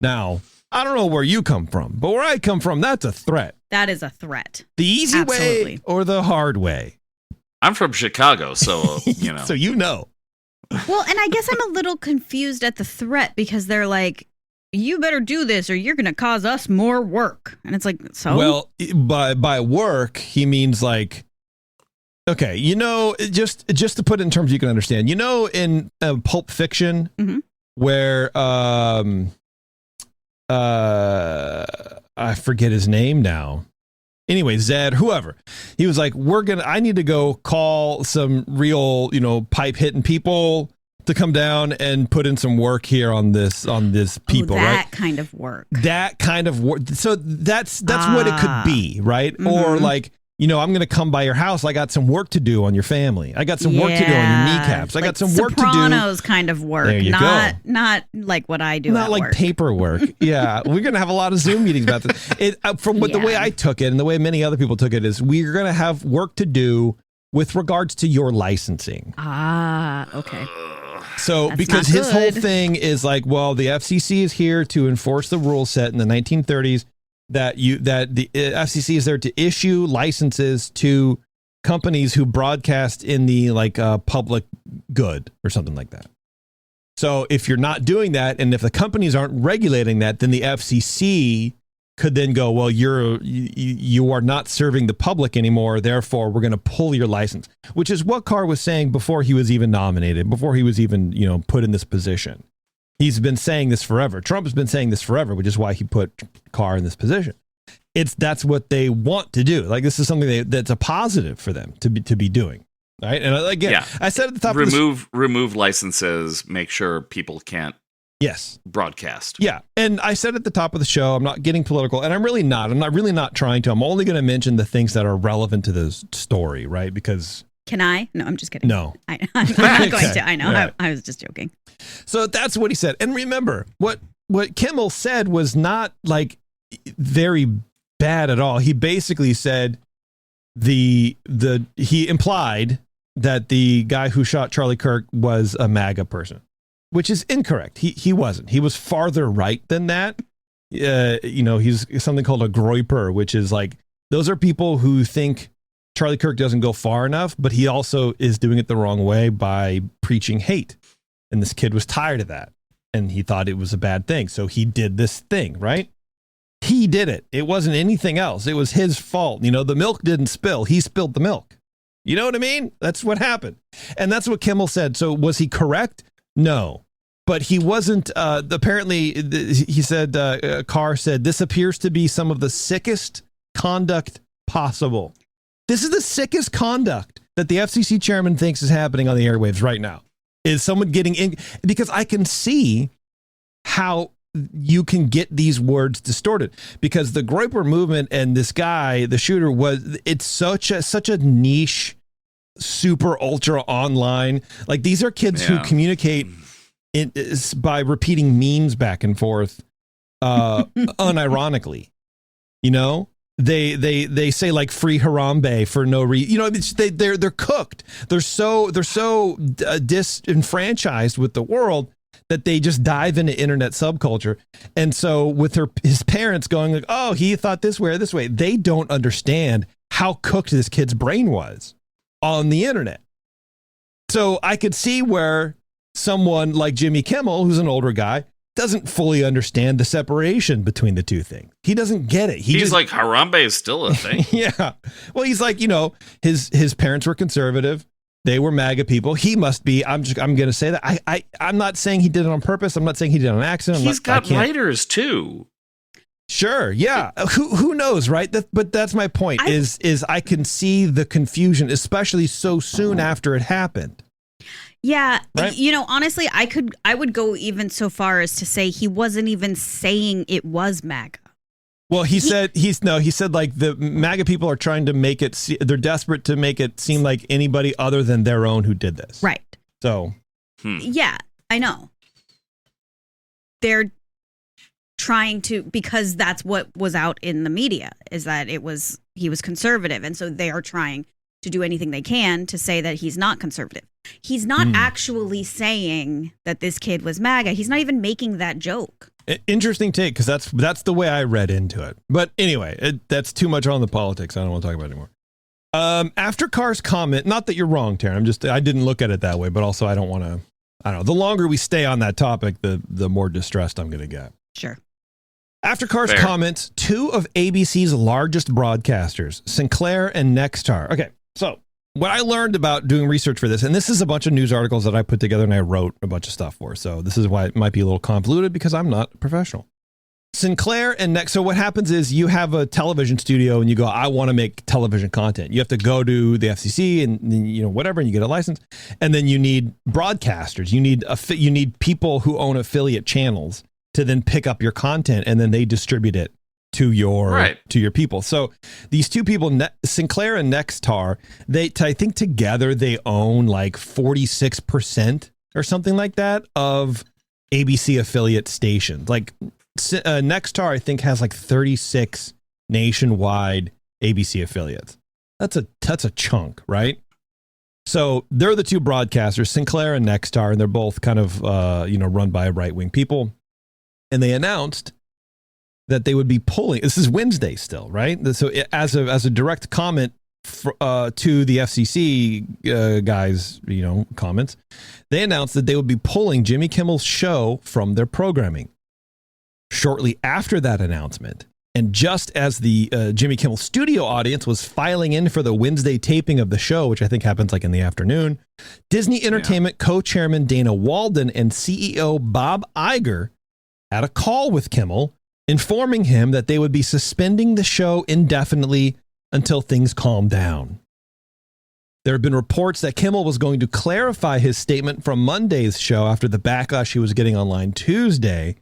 Now, I don't know where you come from, but where I come from, that's a threat. That is a threat. The easy way or the hard way? I'm from Chicago, so, you know. So you know. Well, and I guess I'm a little confused at the threat because they're like, you better do this or you're going to cause us more work. And it's like, so? Well, by work, he means like, okay, you know, just to put it in terms you can understand, you know, in Pulp Fiction, where I forget his name now. Anyway, Zed, whoever, he was like, I need to go call some real, you know, pipe hitting people to come down and put in some work here on this people, that right? kind of work. That kind of work. So that's what it could be, right? Or like, you know, I'm going to come by your house. I got some work to do on your family. I got some work to do on your kneecaps. I got some work to do. Sopranos kind of work. There you go. Not like what I do. Not at like work. Paperwork. Yeah, we're going to have a lot of Zoom meetings about this. The way I took it and the way many other people took it is we're going to have work to do with regards to your licensing. Okay. So That's because not his whole good. thing is like, well, the FCC is here to enforce the rule set in the 1930s that the FCC is there to issue licenses to companies who broadcast in the public good or something like that. So if you're not doing that, and if the companies aren't regulating that, then the FCC could then go, well, you are not serving the public anymore. Therefore, we're going to pull your license, which is what Carr was saying before he was even nominated, before he was even, you know, put in this position. He's been saying this forever. Trump has been saying this forever, which is why he put Carr in this position. That's what they want to do. Like, this is something that's a positive for them to be doing. Right. And again, I said at the top, remove licenses, make sure people can't broadcast. Yeah. And I said at the top of the show, I'm not getting political, and I'm really not trying to. I'm only going to mention the things that are relevant to this story. Right. Because Can I? No, I'm just kidding. No. I'm not going to. I know. Right. I was just joking. So that's what he said. And remember, what Kimmel said was not like very bad at all. He basically said he implied that the guy who shot Charlie Kirk was a MAGA person, which is incorrect. He wasn't. He was farther right than that. You know, he's something called a groyper, which is like, those are people who think Charlie Kirk doesn't go far enough, but he also is doing it the wrong way by preaching hate. And this kid was tired of that, and he thought it was a bad thing. So he did this thing, right? He did it. It wasn't anything else. It was his fault. You know, the milk didn't spill. He spilled the milk. You know what I mean? That's what happened. And that's what Kimmel said. So was he correct? No. But he wasn't, apparently, he said, Carr said, this appears to be some of the sickest conduct possible. This is the sickest conduct that the FCC chairman thinks is happening on the airwaves right now. Is someone getting in? Because I can see how you can get these words distorted, because the Groyper movement and this guy, the shooter, it's such a niche, super ultra online. Like, these are kids who communicate by repeating memes back and forth, unironically, you know? They say like free Harambe for no reason. You know, they're cooked. They're so disenfranchised with the world that they just dive into internet subculture. And so with his parents going like, oh, he thought this way or this way, they don't understand how cooked this kid's brain was on the internet. So I could see where someone like Jimmy Kimmel, who's an older guy, doesn't fully understand the separation between the two things. He doesn't get it. He's like, Harambe is still a thing. Yeah. Well, he's like, you know, his parents were conservative. They were MAGA people. He must be. I'm going to say that. I'm not saying he did it on purpose. I'm not saying he did it on accident. He's got writers too. Sure. Yeah. Who knows, right? But that's my point. Is I can see the confusion, especially so soon after it happened. Yeah, right? You know, honestly, I would go even so far as to say he wasn't even saying it was MAGA. Well, he said like the MAGA people are trying to make it. They're desperate to make it seem like anybody other than their own who did this. Right. So. Yeah, I know. They're trying to, because that's what was out in the media, is that he was conservative, and so they are trying to do anything they can to say that he's not conservative. He's not actually saying that this kid was MAGA. He's not even making that joke. Interesting take, because that's the way I read into it. But anyway, that's too much on the politics. I don't want to talk about it anymore. After Carr's comment, not that you're wrong, Taryn. I didn't look at it that way, but also I don't want to. I don't know. The longer we stay on that topic, the more distressed I'm going to get. Sure. After Carr's comments, two of ABC's largest broadcasters, Sinclair and Nexstar. Okay, so what I learned about doing research for this, and this is a bunch of news articles that I put together and I wrote a bunch of stuff for, so this is why it might be a little convoluted because I'm not a professional. Sinclair and Nexstar, so what happens is you have a television studio and you go, I want to make television content. You have to go to the FCC and, you know, whatever, and you get a license. And then you need broadcasters. You need people who own affiliate channels to then pick up your content, and then they distribute it to your people. So these two people, Sinclair and Nexstar, I think together they own like 46% or something like that of ABC affiliate stations. Like Nexstar, I think, has like 36 nationwide ABC affiliates. That's a chunk, right? So they're the two broadcasters, Sinclair and Nexstar, and they're both kind of run by right-wing people. And they announced that they would be pulling. This is Wednesday still, right? So as a direct comment to the FCC guys, comments, they announced that they would be pulling Jimmy Kimmel's show from their programming. Shortly after that announcement, and just as the Jimmy Kimmel studio audience was filing in for the Wednesday taping of the show, which I think happens like in the afternoon, Disney Entertainment co-chairman Dana Walden and CEO Bob Iger had a call with Kimmel, informing him that they would be suspending the show indefinitely until things calm down. There have been reports that Kimmel was going to clarify his statement from Monday's show after the backlash he was getting online Tuesday,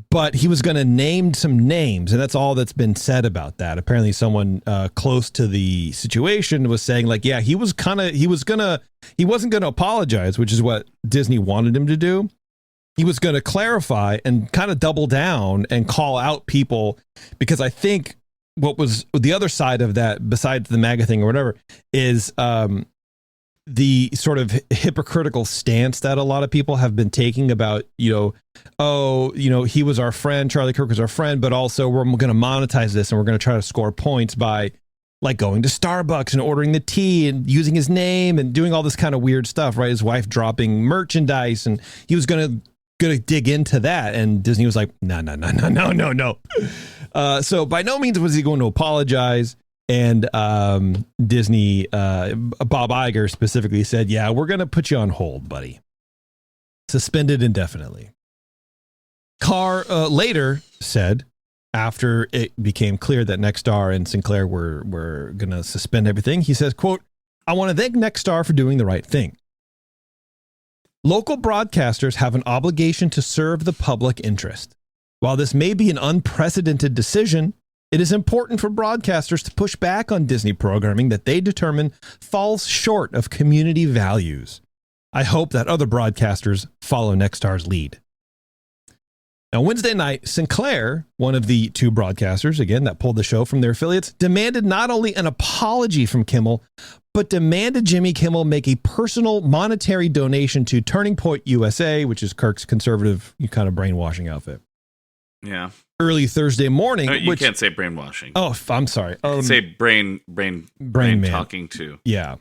but he was going to name some names, and that's all that's been said about that. Apparently someone close to the situation was saying like, yeah, he wasn't going to apologize, which is what Disney wanted him to do. He was going to clarify and kind of double down and call out people, because I think what was the other side of that, besides the MAGA thing or whatever, is the sort of hypocritical stance that a lot of people have been taking about, he was our friend, Charlie Kirk was our friend, but also we're going to monetize this and we're going to try to score points by like going to Starbucks and ordering the tea and using his name and doing all this kind of weird stuff, right? His wife dropping merchandise, and he was going to dig into that, and Disney was like, no. So by no means was he going to apologize. And Disney, Bob Iger specifically said, yeah, we're going to put you on hold, buddy. Suspended indefinitely. Carr later said, after it became clear that Nexstar and Sinclair were going to suspend everything, he says, quote, I want to thank Nexstar for doing the right thing. Local broadcasters have an obligation to serve the public interest. While this may be an unprecedented decision, it is important for broadcasters to push back on Disney programming that they determine falls short of community values. I hope that other broadcasters follow Nexstar's lead. Now, Wednesday night, Sinclair, one of the two broadcasters, again, that pulled the show from their affiliates, demanded not only an apology from Kimmel, but demanded Jimmy Kimmel make a personal monetary donation to Turning Point USA, which is Kirk's conservative kind of brainwashing outfit. Yeah. Early Thursday morning. You can't say brainwashing. Oh, I'm sorry. Say brain man. talking to. Yeah.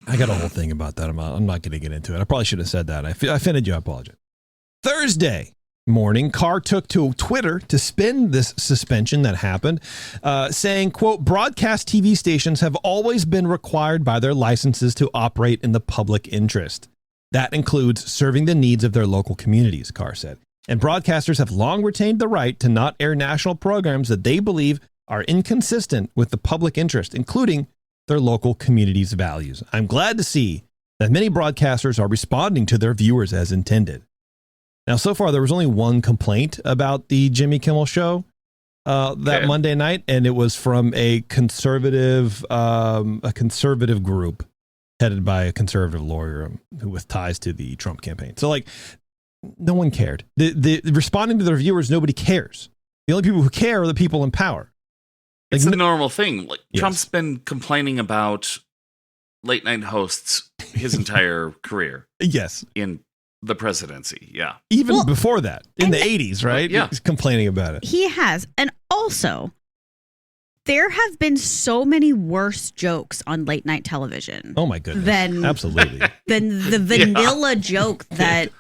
I got a whole thing about that. I'm not going to get into it. I probably should have said that. I offended you. I apologize. Thursday morning, Carr took to Twitter to spin this suspension that happened, saying, quote, broadcast TV stations have always been required by their licenses to operate in the public interest. That includes serving the needs of their local communities, Carr said. And broadcasters have long retained the right to not air national programs that they believe are inconsistent with the public interest, including their local community's values. I'm glad to see that many broadcasters are responding to their viewers as intended. Now, so far, there was only one complaint about the Jimmy Kimmel show Monday night, and it was from a conservative group headed by a conservative lawyer with ties to the Trump campaign. So, like, no one cared. The responding to their viewers, nobody cares. The only people who care are the people in power. It's a normal thing. Like, yes. Trump's been complaining about late night hosts his entire career. Yes. In the presidency. Yeah. Even before that, in the 80s, right? Yeah. He's complaining about it. He has. And also, there have been so many worse jokes on late night television. Oh, my goodness. Absolutely. Than the vanilla joke that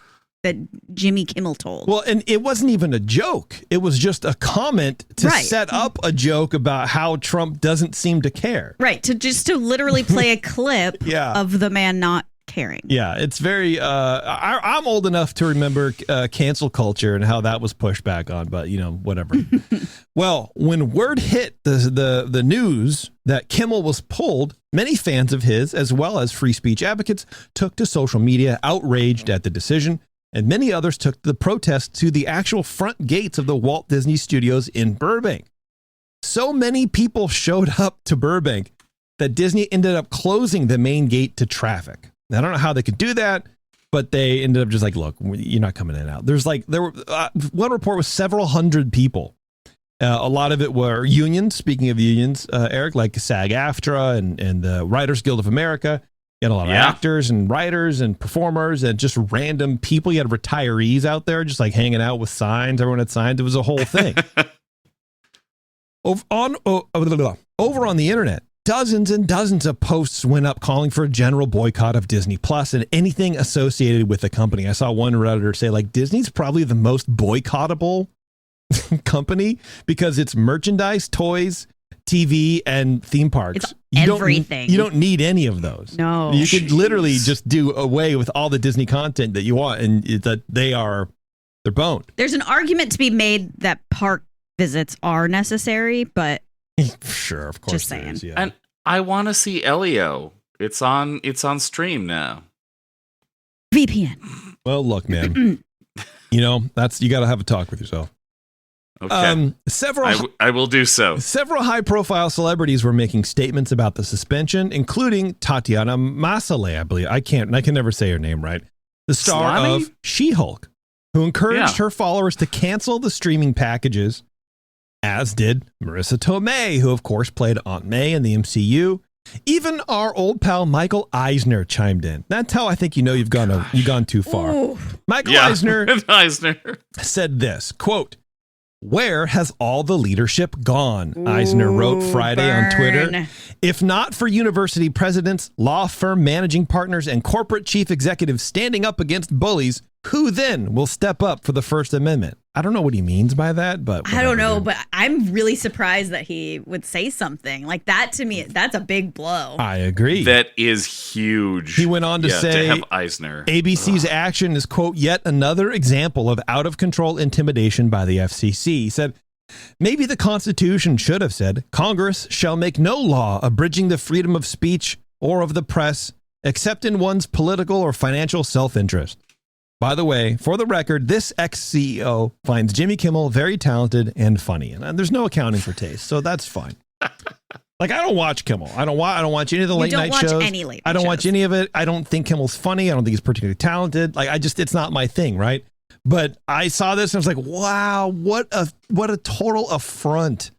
Jimmy Kimmel told. Well, and it wasn't even a joke. It was just a comment to set up a joke about how Trump doesn't seem to care. Right. To literally play a clip of the man not caring. Yeah, it's very I'm old enough to remember cancel culture and how that was pushed back on, but whatever. Well, when word hit the news that Kimmel was pulled, many fans of his, as well as free speech advocates, took to social media outraged at the decision. And many others took the protest to the actual front gates of the Walt Disney Studios in Burbank. So many people showed up to Burbank that Disney ended up closing the main gate to traffic. Now, I don't know how they could do that, but they ended up just like, look, you're not coming in and out. There were one report was several hundred people. A lot of it were unions. Speaking of unions, Eric, like SAG-AFTRA and the Writers Guild of America. You had a lot of actors and writers and performers and just random people. You had retirees out there just like hanging out with signs. Everyone had signs. It was a whole thing. Over on the internet, dozens and dozens of posts went up calling for a general boycott of Disney Plus and anything associated with the company. I saw one Redditor say, like, Disney's probably the most boycottable company because it's merchandise, toys, TV, and theme parks. It's everything. You don't need any of those. No. You could literally just do away with all the Disney content that you want, and that they're boned. There's an argument to be made that park visits are necessary, but sure, of course, just saying. Is, yeah. And I want to see Elio. It's on stream now. VPN. Well, look, man. You got to have a talk with yourself. Okay. I will do so. Several high-profile celebrities were making statements about the suspension, including Tatiana Maslany, I believe. I can never say her name right. The star of She-Hulk, who encouraged her followers to cancel the streaming packages, as did Marissa Tomei, who of course played Aunt May in the MCU. Even our old pal Michael Eisner chimed in. That's how I think you've gone too far. Ooh. Michael Eisner said this, quote, "Where has all the leadership gone?" Eisner wrote Friday on Twitter. "If not for university presidents, law firm managing partners, and corporate chief executives standing up against bullies, who then will step up for the First Amendment?" I don't know what he means by that, but whatever, I don't know, but I'm really surprised that he would say something like that. To me, that's a big blow. I agree. That is huge. He went on to say, to have Eisner. ABC's action is, quote, "yet another example of out-of-control intimidation by the FCC." He said, "Maybe the Constitution should have said, Congress shall make no law abridging the freedom of speech or of the press, except in one's political or financial self-interest. By the way, for the record, this ex-CEO finds Jimmy Kimmel very talented and funny." And there's no accounting for taste, so that's fine. Like, I don't watch Kimmel. I don't watch any of the late night shows. I don't watch any of it. I don't think Kimmel's funny. I don't think he's particularly talented. Like, it's not my thing, right? But I saw this and I was like, wow, what a total affront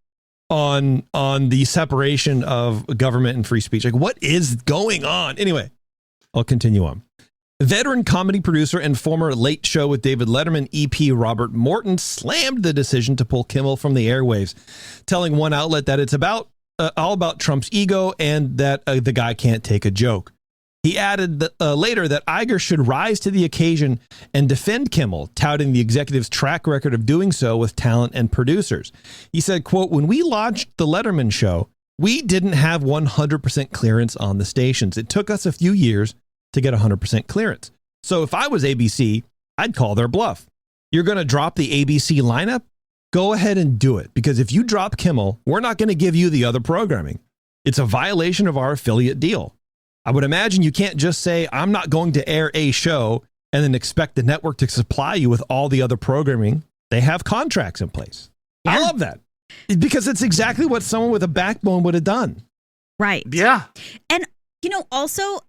on the separation of government and free speech. Like, what is going on? Anyway, I'll continue on. Veteran comedy producer and former Late Show with David Letterman EP Robert Morton slammed the decision to pull Kimmel from the airwaves, telling one outlet that it's all about Trump's ego and that the guy can't take a joke. He added later that Iger should rise to the occasion and defend Kimmel, touting the executive's track record of doing so with talent and producers. He said, quote, "When we launched the Letterman show, we didn't have 100% clearance on the stations. It took us a few years to get 100% clearance. So if I was ABC, I'd call their bluff. You're going to drop the ABC lineup? Go ahead and do it. Because if you drop Kimmel, we're not going to give you the other programming. It's a violation of our affiliate deal. I would imagine you can't just say, I'm not going to air a show and then expect the network to supply you with all the other programming. They have contracts in place." Yeah. I love that. Because it's exactly what someone with a backbone would have done. Right. Yeah. And, also,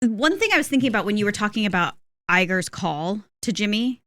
one thing I was thinking about when you were talking about Iger's call to Jimmy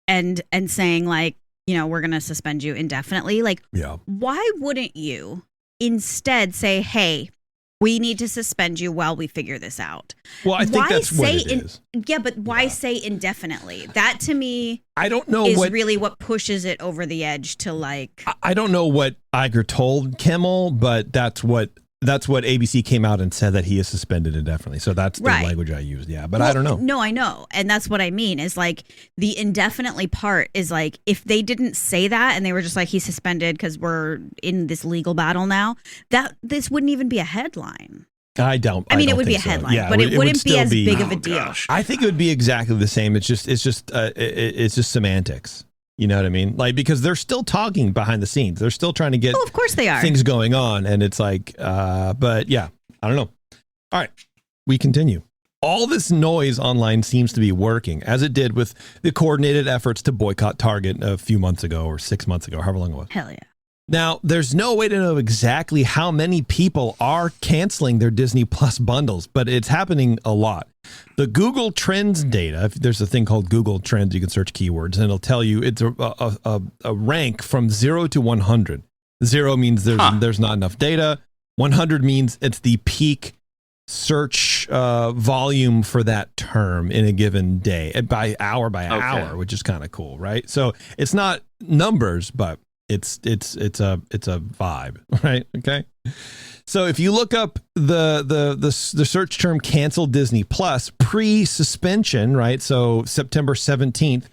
and saying, like, we're going to suspend you indefinitely. Like, why wouldn't you instead say, hey, we need to suspend you while we figure this out? Well, I think that's what it is. Yeah, but why say indefinitely? That to me, I don't know, is really what pushes it over the edge to like. I don't know what Iger told Kimmel, but that's what ABC came out and said, that he is suspended indefinitely. So that's the language I used. Yeah, but I don't know. No, I know. And that's what I mean is like the indefinitely part is like if they didn't say that and they were just like he's suspended because we're in this legal battle now, that this wouldn't even be a headline. I don't. I mean, it would be a headline, yeah, but it wouldn't be as big of a deal. Gosh. I think it would be exactly the same. It's just semantics. You know what I mean? Like, because they're still talking behind the scenes. They're still trying to get of course they are. Things going on. And it's like, but yeah, I don't know. All right, we continue. All this noise online seems to be working, as it did with the coordinated efforts to boycott Target a few months ago or 6 months ago, however long it was. Hell yeah. Now, there's no way to know exactly how many people are canceling their Disney Plus bundles, but it's happening a lot. The Google Trends data, there's a thing called Google Trends, you can search keywords, and it'll tell you it's a rank from 0 to 100. 0 means there's not enough data. 100 means it's the peak search volume for that term in a given day, by hour, which is kind of cool, right? So it's not numbers, but it's a vibe, right? Okay. So if you look up the search term cancel Disney Plus pre-suspension, right? So September 17th,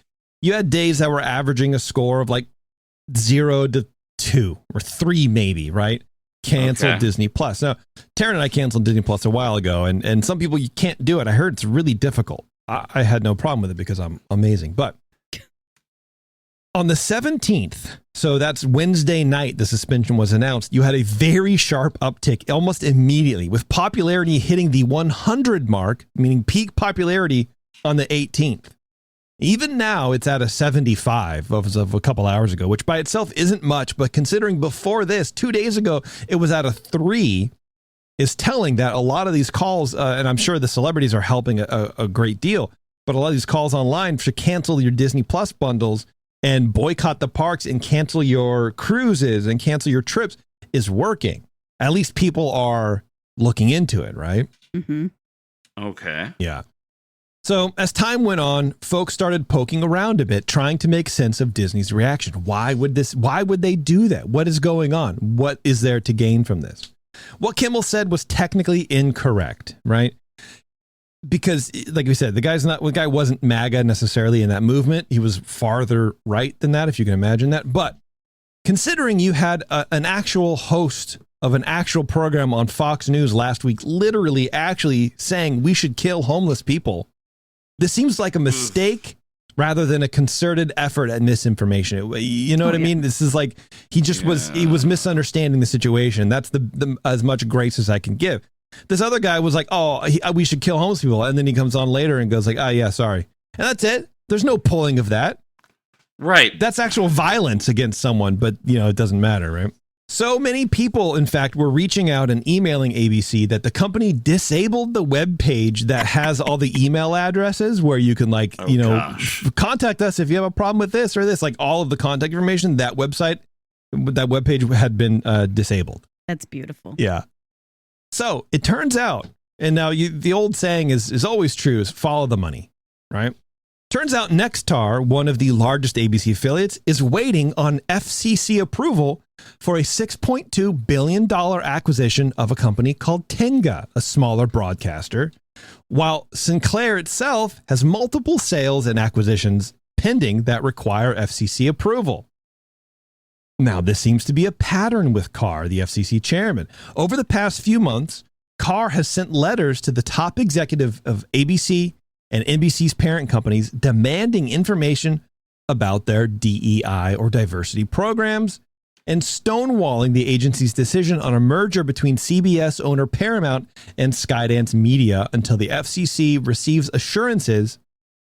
you had days that were averaging a score of like 0 to 2 or 3 maybe, right? Cancel Disney Plus. Now, Taryn and I canceled Disney Plus a while ago, and some people, you can't do it. I heard it's really difficult. I had no problem with it because I'm amazing. But on the 17th, so that's Wednesday night, the suspension was announced, you had a very sharp uptick almost immediately, with popularity hitting the 100 mark, meaning peak popularity on the 18th. Even now, it's at a 75 of a couple hours ago, which by itself isn't much, but considering before this, 2 days ago, it was at a 3, is telling that a lot of these calls, and I'm sure the celebrities are helping a great deal, but a lot of these calls online to cancel your Disney Plus bundles and boycott the parks and cancel your cruises and cancel your trips is working. At least people are looking into it, right? Mm-hmm. Okay. Yeah. So as time went on, folks started poking around a bit, trying to make sense of Disney's reaction. Why would they do that? What is going on? What is there to gain from this? What Kimmel said was technically incorrect, right? Because, like we said, the guy wasn't MAGA necessarily in that movement. He was farther right than that, if you can imagine that. But considering you had an actual host of an actual program on Fox News last week, literally actually saying we should kill homeless people, this seems like a mistake rather than a concerted effort at misinformation. You know what I mean? This is like he was misunderstanding the situation. That's the as much grace as I can give. This other guy was like, we should kill homeless people. And then he comes on later and goes like, yeah, sorry. And that's it. There's no pulling of that. Right. That's actual violence against someone, but it doesn't matter, right? So many people, in fact, were reaching out and emailing ABC that the company disabled the web page that has all the email addresses where you can contact us if you have a problem with this or this, like all of the contact information. That web page had been disabled. That's beautiful. Yeah. So it turns out, and now the old saying is always true, is follow the money, right? Turns out Nexstar, one of the largest ABC affiliates, is waiting on FCC approval for a $6.2 billion acquisition of a company called Tenga, a smaller broadcaster, while Sinclair itself has multiple sales and acquisitions pending that require FCC approval. Now, this seems to be a pattern with Carr, the FCC chairman. Over the past few months, Carr has sent letters to the top executive of ABC and NBC's parent companies demanding information about their DEI or diversity programs and stonewalling the agency's decision on a merger between CBS owner Paramount and Skydance Media until the FCC receives assurances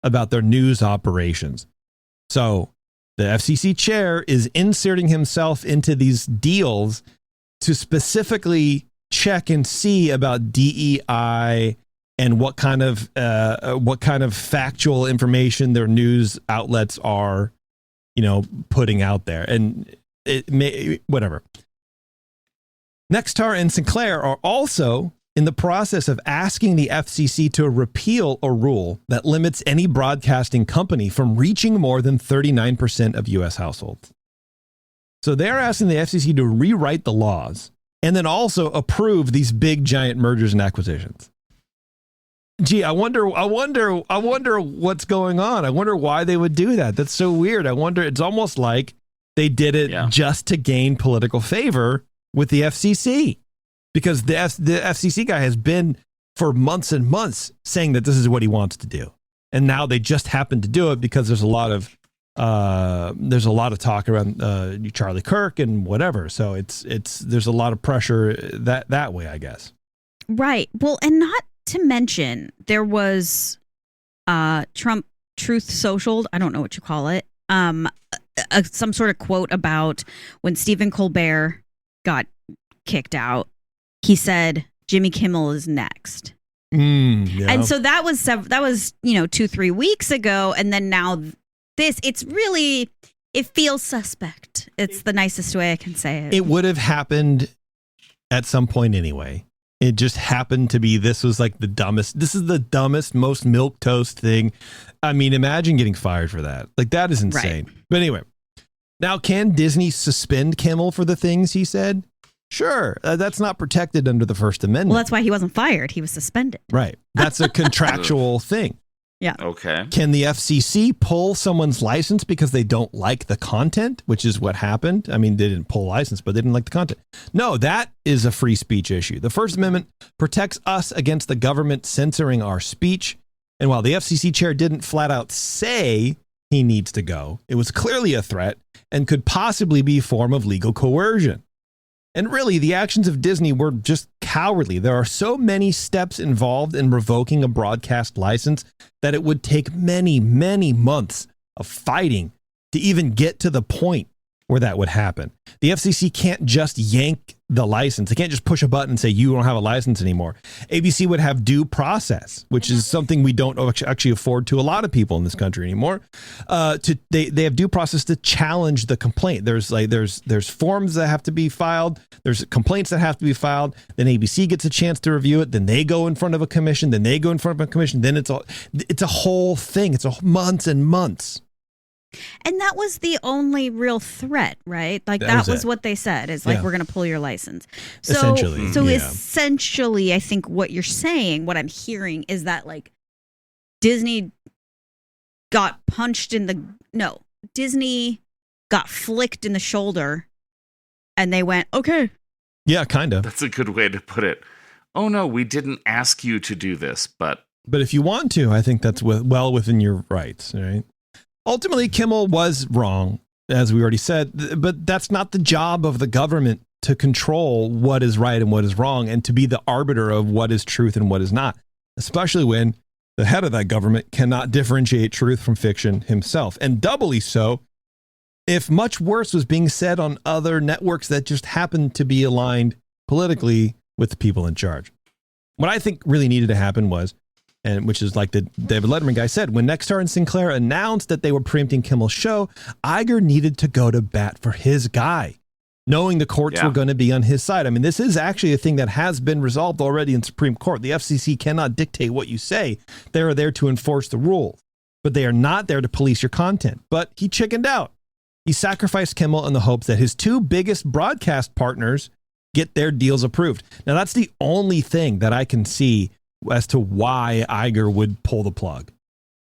about their news operations. So the FCC chair is inserting himself into these deals to specifically check and see about DEI and what kind of factual information their news outlets are, putting out there. And it may, whatever. Nexstar and Sinclair are also in the process of asking the FCC to repeal a rule that limits any broadcasting company from reaching more than 39% of U.S. households. So they're asking the FCC to rewrite the laws and then also approve these big giant mergers and acquisitions. Gee, I wonder what's going on. I wonder why they would do that. That's so weird. I wonder, it's almost like they did it just to gain political favor with the FCC, because the FCC guy has been for months and months saying that this is what he wants to do. And now they just happen to do it because there's a lot of talk around Charlie Kirk and whatever. So there's a lot of pressure that way, I guess. Right. Well, and not to mention, there was Trump Truth Social, I don't know what you call it, some sort of quote about when Stephen Colbert got kicked out. He said, Jimmy Kimmel is next. Yeah. And so that was 2-3 weeks ago. And then now it feels suspect. It's the nicest way I can say it. It would have happened at some point anyway. It just happened to be, this is the dumbest, most milquetoast thing. I mean, imagine getting fired for that. That is insane. Right. But anyway, now can Disney suspend Kimmel for the things he said? Sure. That's not protected under the First Amendment. Well, that's why he wasn't fired. He was suspended. Right. That's a contractual thing. Yeah. Okay. Can the FCC pull someone's license because they don't like the content, which is what happened? I mean, they didn't pull a license, but they didn't like the content. No, that is a free speech issue. The First Amendment protects us against the government censoring our speech. And while the FCC chair didn't flat out say he needs to go, it was clearly a threat and could possibly be a form of legal coercion. And really, the actions of Disney were just cowardly. There are so many steps involved in revoking a broadcast license that it would take many, many months of fighting to even get to the point where that would happen. The FCC can't just yank the license. They can't just push a button and say, you don't have a license anymore. ABC would have due process, which is something we don't actually afford to a lot of people in this country anymore. They have due process to challenge the complaint. There's forms that have to be filed. There's complaints that have to be filed. Then ABC gets a chance to review it. Then they go in front of a commission. Then they go in front of a commission. Then it's a whole thing. It's months and months. And that was the only real threat, right? That was what they said, is we're going to pull your license. So essentially, I think what you're saying, what I'm hearing is that Disney got Disney got flicked in the shoulder and they went, okay. Yeah, kind of. That's a good way to put it. Oh no, we didn't ask you to do this, but if you want to, I think that's well within your rights, right? Ultimately, Kimmel was wrong, as we already said, but that's not the job of the government to control what is right and what is wrong and to be the arbiter of what is truth and what is not, especially when the head of that government cannot differentiate truth from fiction himself. And doubly so if much worse was being said on other networks that just happened to be aligned politically with the people in charge. What I think really needed to happen was, and which is like the David Letterman guy said, when Nexstar and Sinclair announced that they were preempting Kimmel's show, Iger needed to go to bat for his guy, knowing the courts were going to be on his side. I mean, this is actually a thing that has been resolved already in Supreme Court. The FCC cannot dictate what you say. They are there to enforce the rules, but they are not there to police your content. But he chickened out. He sacrificed Kimmel in the hopes that his two biggest broadcast partners get their deals approved. Now, that's the only thing that I can see as to why Iger would pull the plug.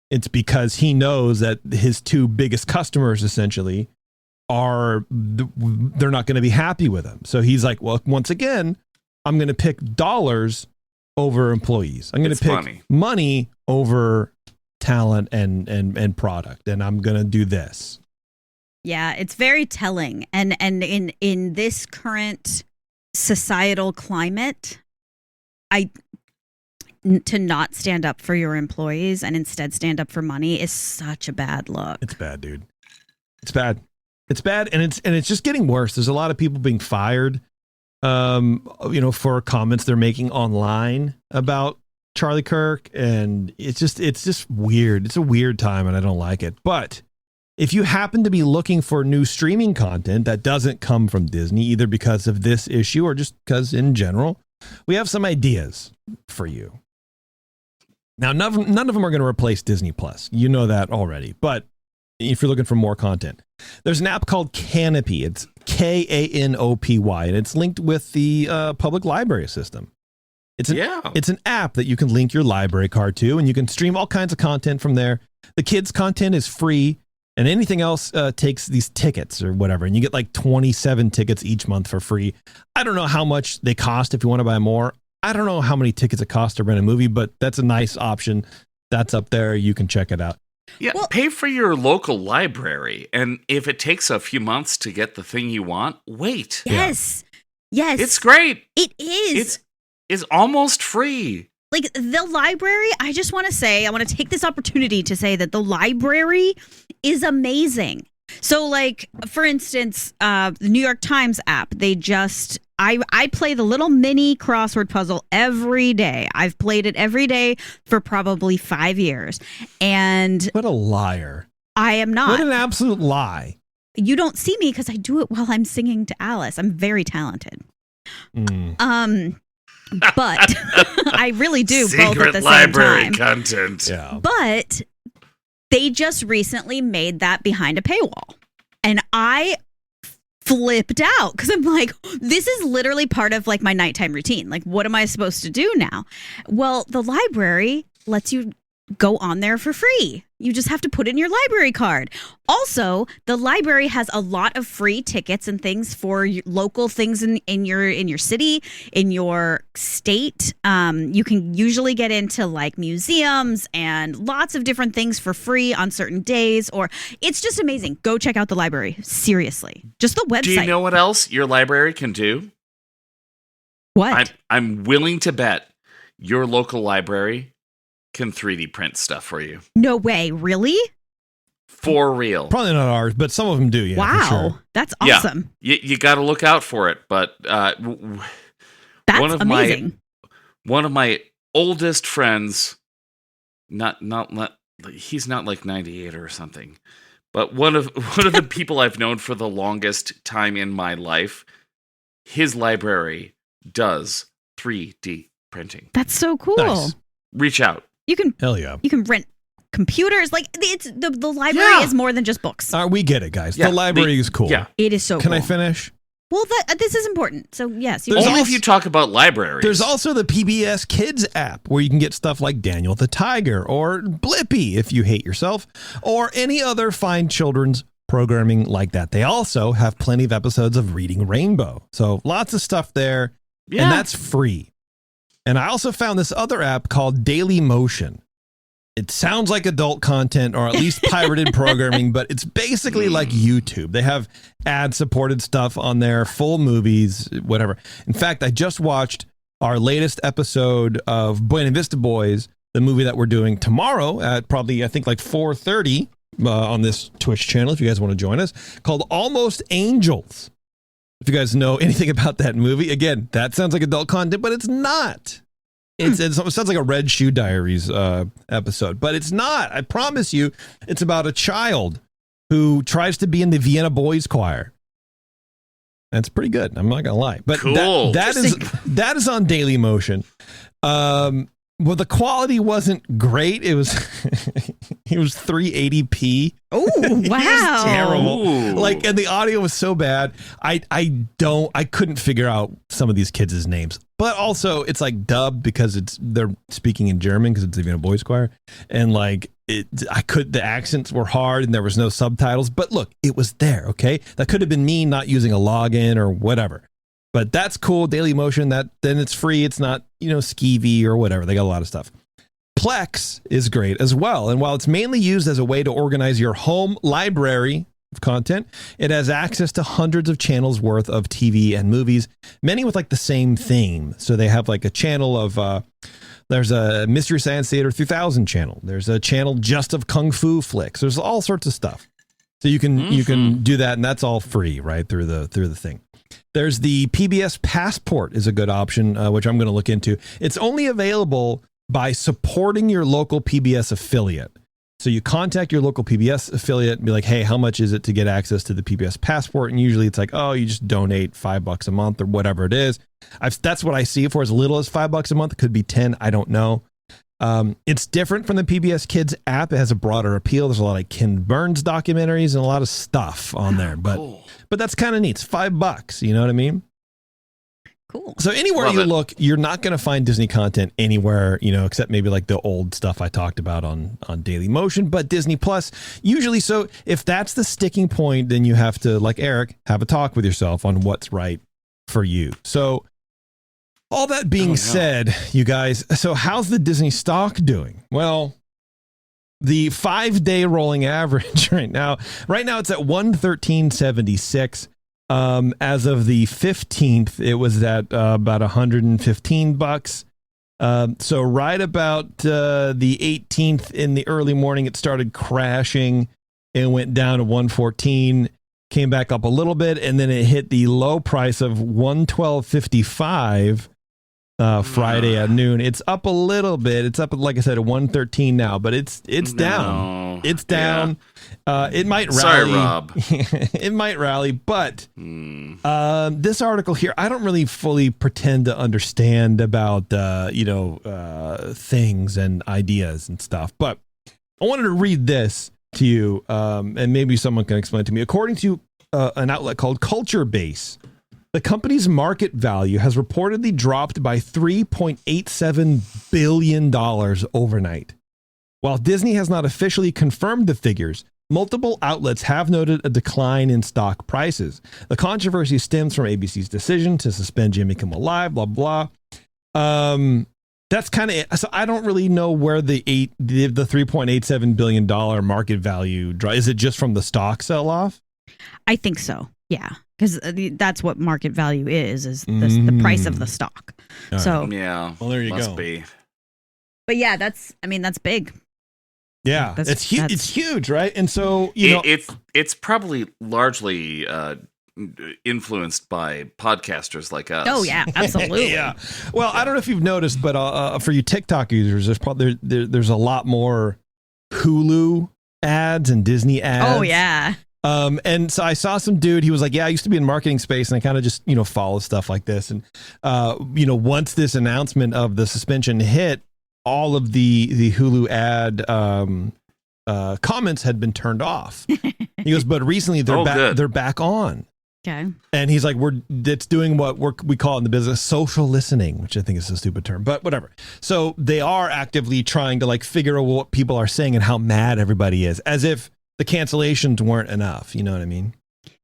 It's because he knows that his two biggest customers essentially they're not going to be happy with him. So he's like, well, once again, I'm going to pick dollars over employees. I'm going to pick money over talent and product. And I'm going to do this. Yeah, it's very telling. And in this current societal climate, to not stand up for your employees and instead stand up for money is such a bad look. It's bad, dude. It's bad. It's bad, and it's just getting worse. There's a lot of people being fired, for comments they're making online about Charlie Kirk, and it's just weird. It's a weird time, and I don't like it. But if you happen to be looking for new streaming content that doesn't come from Disney, either because of this issue or just because in general, we have some ideas for you. Now, none of them are going to replace Disney Plus. You know that already. But if you're looking for more content, there's an app called Canopy. It's Kanopy, and it's linked with the public library system. It's an app that you can link your library card to, and you can stream all kinds of content from there. The kids' content is free, and anything else takes these tickets or whatever, and you get like 27 tickets each month for free. I don't know how much they cost if you want to buy more. I don't know how many tickets it costs to rent a movie, but that's a nice option. That's up there. You can check it out. Yeah, pay for your local library, and if it takes a few months to get the thing you want, wait. Yes. It's great. It is. It's almost free. Like the library, I just want to want to take this opportunity to say that the library is amazing. So like, for instance, the New York Times app, I play the little mini crossword puzzle every day. I've played it every day for probably 5 years. And what a liar. I am not. What an absolute lie. You don't see me because I do it while I'm singing to Alice. I'm very talented. But I really do both at the same time. Content. Yeah. But they just recently made that behind a paywall. And I flipped out because I'm like, this is literally part of like my nighttime routine. Like, what am I supposed to do now? Well, the library lets you go on there for free. You just have to put in your library card. Also, the library has a lot of free tickets and things for local things in your city, in your state. You can usually get into like museums and lots of different things for free on certain days. Or it's just amazing. Go check out the library. Seriously, just the website. Do you know what else your library can do? What? I'm willing to bet your local library can 3D print stuff for you. No way. Really? For real. Probably not ours, but some of them do. Yeah. Wow. For sure. That's awesome. Yeah. You got to look out for it. But that's amazing. One of my oldest friends, he's not like 98 or something, but one of the people I've known for the longest time in my life, his library does 3D printing. That's so cool. Nice. Reach out. Hell yeah. You can rent computers. Like it's the library is more than just books. We get it, guys. The library is cool. Yeah. It is so Can cool. I finish? Well, this is important. So yes, only if you talk about libraries. There's also the PBS Kids app where you can get stuff like Daniel the Tiger or Blippi if you hate yourself, or any other fine children's programming like that. They also have plenty of episodes of Reading Rainbow. So lots of stuff there. Yeah. And that's free. And I also found this other app called Daily Motion. It sounds like adult content or at least pirated programming, but it's basically like YouTube. They have ad-supported stuff on there, full movies, whatever. In fact, I just watched our latest episode of Buena Vista Boys, the movie that we're doing tomorrow at probably, I think, like 4:30 on this Twitch channel if you guys want to join us, called Almost Angels. If you guys know anything about that movie, again, that sounds like adult content, but it's not. It sounds like a Red Shoe Diaries episode, but it's not. I promise you, it's about a child who tries to be in the Vienna Boys Choir. That's pretty good. I'm not gonna lie, but cool. that is on Daily Motion. Well, the quality wasn't great. It was 380p. Oh, wow. It was terrible. Ooh. Like, and the audio was so bad. I couldn't figure out some of these kids' names. But also, it's like dubbed because they're speaking in German because it's even a boys' choir, and like the accents were hard and there was no subtitles. But look, it was there. Okay, that could have been me not using a login or whatever. But that's cool. Daily Motion. Then it's free. It's not skeevy or whatever. They got a lot of stuff. Plex is great as well. And while it's mainly used as a way to organize your home library of content, it has access to hundreds of channels worth of TV and movies, many with like the same theme. So they have like a channel of, there's a Mystery Science Theater 3000 channel. There's a channel just of Kung Fu flicks. There's all sorts of stuff. So you can do that, and that's all free right through the thing. There's the PBS Passport is a good option, which I'm going to look into. It's only available by supporting your local PBS affiliate. So you contact your local PBS affiliate and be like, hey, how much is it to get access to the PBS Passport? And usually it's like, oh, you just donate $5 a month or whatever it is. That's what I see it for, as little as $5 a month. It could be 10. I don't know. It's different from the PBS Kids app. It has a broader appeal. There's a lot of Ken Burns documentaries and a lot of stuff on there. But but that's kind of neat. It's $5. You know what I mean? Cool. So anywhere you look, you're not going to find Disney content anywhere, except maybe like the old stuff I talked about on Daily Motion, but Disney Plus usually. So if that's the sticking point, then you have to, like Eric, have a talk with yourself on what's right for you. So all that being said, you guys, so how's the Disney stock doing? Well, the 5-day rolling average right now it's at 113.76. As of the 15th, it was at about $115. So right about the 18th in the early morning, it started crashing and went down to 114, came back up a little bit, and then it hit the low price of 112.55 Friday at noon. It's up a little bit. It's up, like I said, at 113 now, but it's down. It's down. Yeah. It might rally. Sorry, Rob. It might rally, but this article here, I don't really fully pretend to understand about things and ideas and stuff. But I wanted to read this to you, and maybe someone can explain it to me. According to an outlet called Culture Base, the company's market value has reportedly dropped by $3.87 billion overnight. While Disney has not officially confirmed the figures, multiple outlets have noted a decline in stock prices. The controversy stems from ABC's decision to suspend Jimmy Kimmel Live, blah, blah. That's kind of it. So I don't really know where the $3.87 billion market value, is it just from the stock sell-off? I think so. Yeah. Because that's what market value is the price of the stock. All so right. Yeah. Well, there you must go. Be. But yeah, that's big. Yeah, it's huge. It's huge, right? And so it's probably largely influenced by podcasters like us. Oh yeah, absolutely. Yeah. Well, I don't know if you've noticed, but for you TikTok users, there's a lot more Hulu ads and Disney ads. Oh yeah. And so I saw some dude, he was like, yeah, I used to be in marketing space and I kind of just, follow stuff like this. And, once this announcement of the suspension hit, all of the Hulu ad comments had been turned off. He goes, but recently they're back on. Okay. And he's like, it's doing what we call in the business social listening, which I think is a stupid term, but whatever. So they are actively trying to figure out what people are saying and how mad everybody is, as if the cancellations weren't enough. You know what I mean?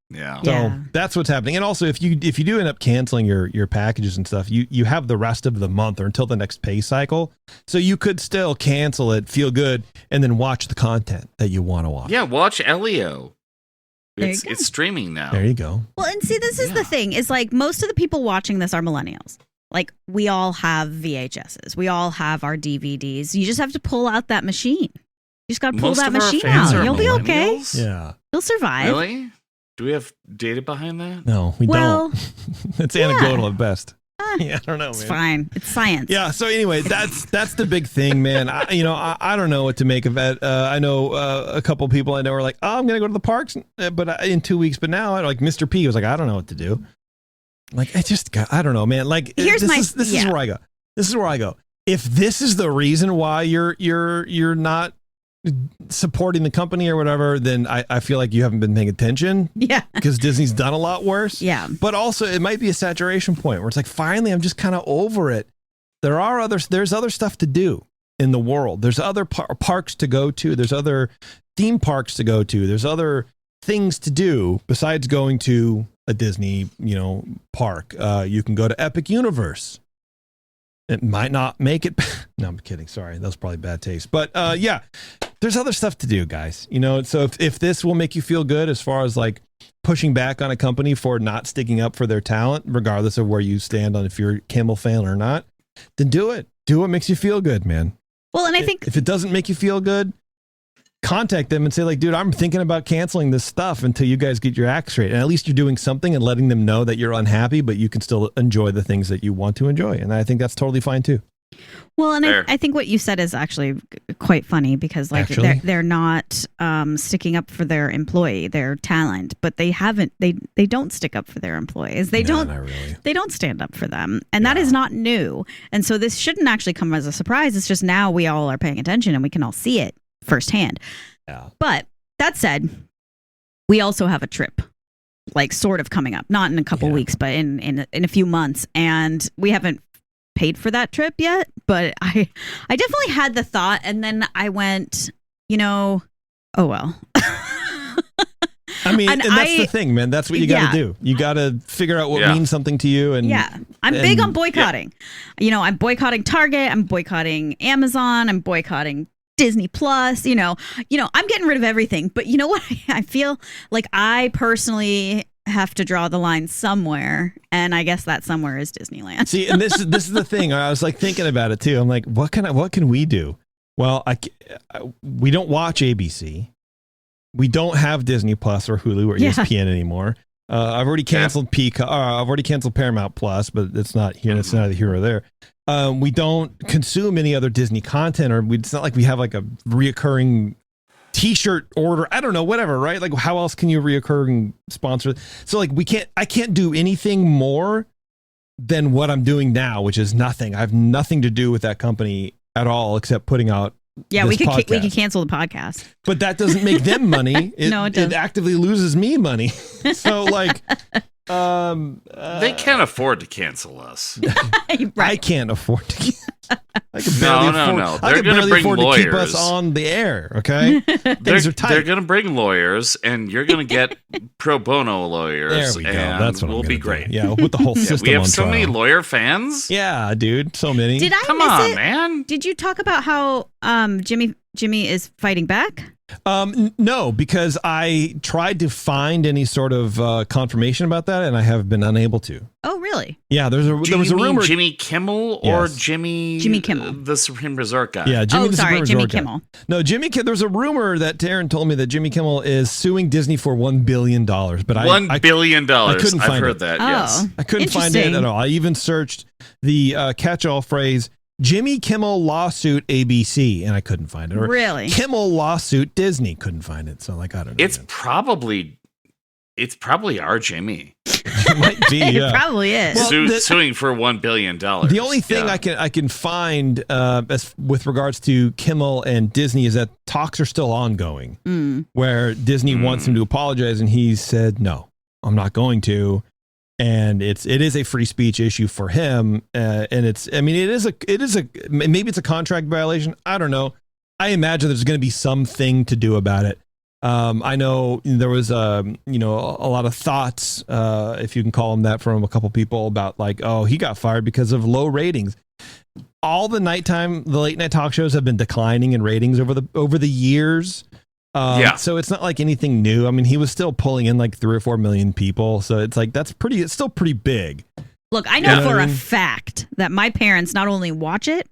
Yeah. So that's what's happening. And also, if you do end up canceling your packages and stuff, you have the rest of the month or until the next pay cycle. So you could still cancel it, feel good, and then watch the content that you want to watch. Yeah, watch Elio. It's streaming now. There you go. Well, and see, this is the thing. Is most of the people watching this are millennials. We all have VHSs. We all have our DVDs. You just have to pull out that machine. You just got to pull Most that of our machine fans out. are You'll be okay. millennials? Yeah. You'll survive. Really? Do we have data behind that? No, we Well, don't. It's anecdotal at best. Yeah, I don't know, It's man. fine. It's science. Yeah. So anyway, that's the big thing, man. I don't know what to make of that. I know a couple people I know are like, oh, I'm gonna go to the parks, but in 2 weeks. But now, like Mr. P was like, I don't know what to do. Like I don't know, man. Like Here's this is where I go. This is where I go. If this is the reason why you're not supporting the company or whatever, then I feel like you haven't been paying attention. Yeah. Because Disney's done a lot worse. Yeah. But also it might be a saturation point where it's like, finally, I'm just kind of over it. There's other stuff to do in the world. There's other parks to go to. There's other theme parks to go to. There's other things to do besides going to a Disney, park. You can go to Epic Universe. It might not make it. No, I'm kidding. Sorry. That was probably bad taste. But yeah, there's other stuff to do, guys. So if this will make you feel good as far as like pushing back on a company for not sticking up for their talent, regardless of where you stand on if you're a Kimmel fan or not, then do it. Do what makes you feel good, man. Well, and I think if it doesn't make you feel good, contact them and say like, dude, I'm thinking about canceling this stuff until you guys get your act straight. And at least you're doing something and letting them know that you're unhappy, but you can still enjoy the things that you want to enjoy. And I think that's totally fine too. Well, and I think what you said is actually quite funny because like they're not sticking up for their employee, their talent, but they don't stick up for their employees. They don't stand up for them. And that is not new. And so this shouldn't actually come as a surprise. It's just now we all are paying attention and we can all see it firsthand. Yeah. But that said, we also have a trip like sort of coming up, not in a couple weeks, but in a few months. And we haven't paid for that trip yet, but I definitely had the thought, and then I went, oh well. I mean, and that's the thing, man. That's what you got to do. You got to figure out what means something to you. And I'm big on boycotting. Yeah. I'm boycotting Target. I'm boycotting Amazon. I'm boycotting Disney Plus. I'm getting rid of everything. But you know what? I feel like I personally have to draw the line somewhere, and I guess that somewhere is Disneyland. See, and this is the thing. I was like thinking about it too. I'm like, what can we do? Well, we don't watch ABC. We don't have Disney Plus or Hulu or ESPN anymore. I've already canceled Peacock. I've already canceled Paramount Plus, but it's not here. It's neither here or there. We don't consume any other Disney content, it's not like we have like a reoccurring T-shirt order. I don't know, whatever, right? Like, how else can you reoccurring sponsor? So, like, I can't do anything more than what I'm doing now, which is nothing. I have nothing to do with that company at all, except putting out. Yeah, we could cancel the podcast, but that doesn't make them money. No, it doesn't. It actively loses me money. So, like, they can't afford to cancel us. Right. I can't afford to. I can barely afford. No. I They're can barely bring afford lawyers. to keep us on the air. Okay, things are tight. They're going to bring lawyers, and you're going to get pro bono lawyers. There we go. And That's what we'll be great. Yeah, we'll put the whole system. We have on so trial. many lawyer fans. Yeah, dude, so many. Did I Come miss on, it? man. Did you talk about how Jimmy is fighting back? No, because I tried to find any sort of confirmation about that, and I have been unable to. Oh, really? Yeah, there was a rumor. Jimmy Kimmel or Yes. Jimmy Kimmel, the Supreme Resort guy? Yeah, Jimmy Jimmy Kimmel. No, Jimmy Kimmel. There's a rumor that Taryn told me that Jimmy Kimmel is suing Disney for $1 billion. But $1 billion. I couldn't find I've heard it. that. Oh, yes, I couldn't find it at all. I even searched the catch-all phrase Jimmy Kimmel lawsuit ABC, and I couldn't find it. Or really? Kimmel lawsuit Disney, couldn't find it. So, like, I don't know. It's probably our Jimmy. It might be. Yeah. It probably is. Well, suing for $1 billion. The only thing I can find as with regards to Kimmel and Disney is that talks are still ongoing, where Disney wants him to apologize, and he said, "No, I'm not going to." And it is a free speech issue for him, and maybe it's a contract violation. I don't know. I imagine there's going to be something to do about it. I know there was a lot of thoughts, if you can call them that, from a couple people about like, oh, he got fired because of low ratings. All the late night talk shows have been declining in ratings over the years. So it's not like anything new. I mean, he was still pulling in like 3 or 4 million people. So it's like, it's still pretty big. Look, I know for a fact that my parents not only watch it,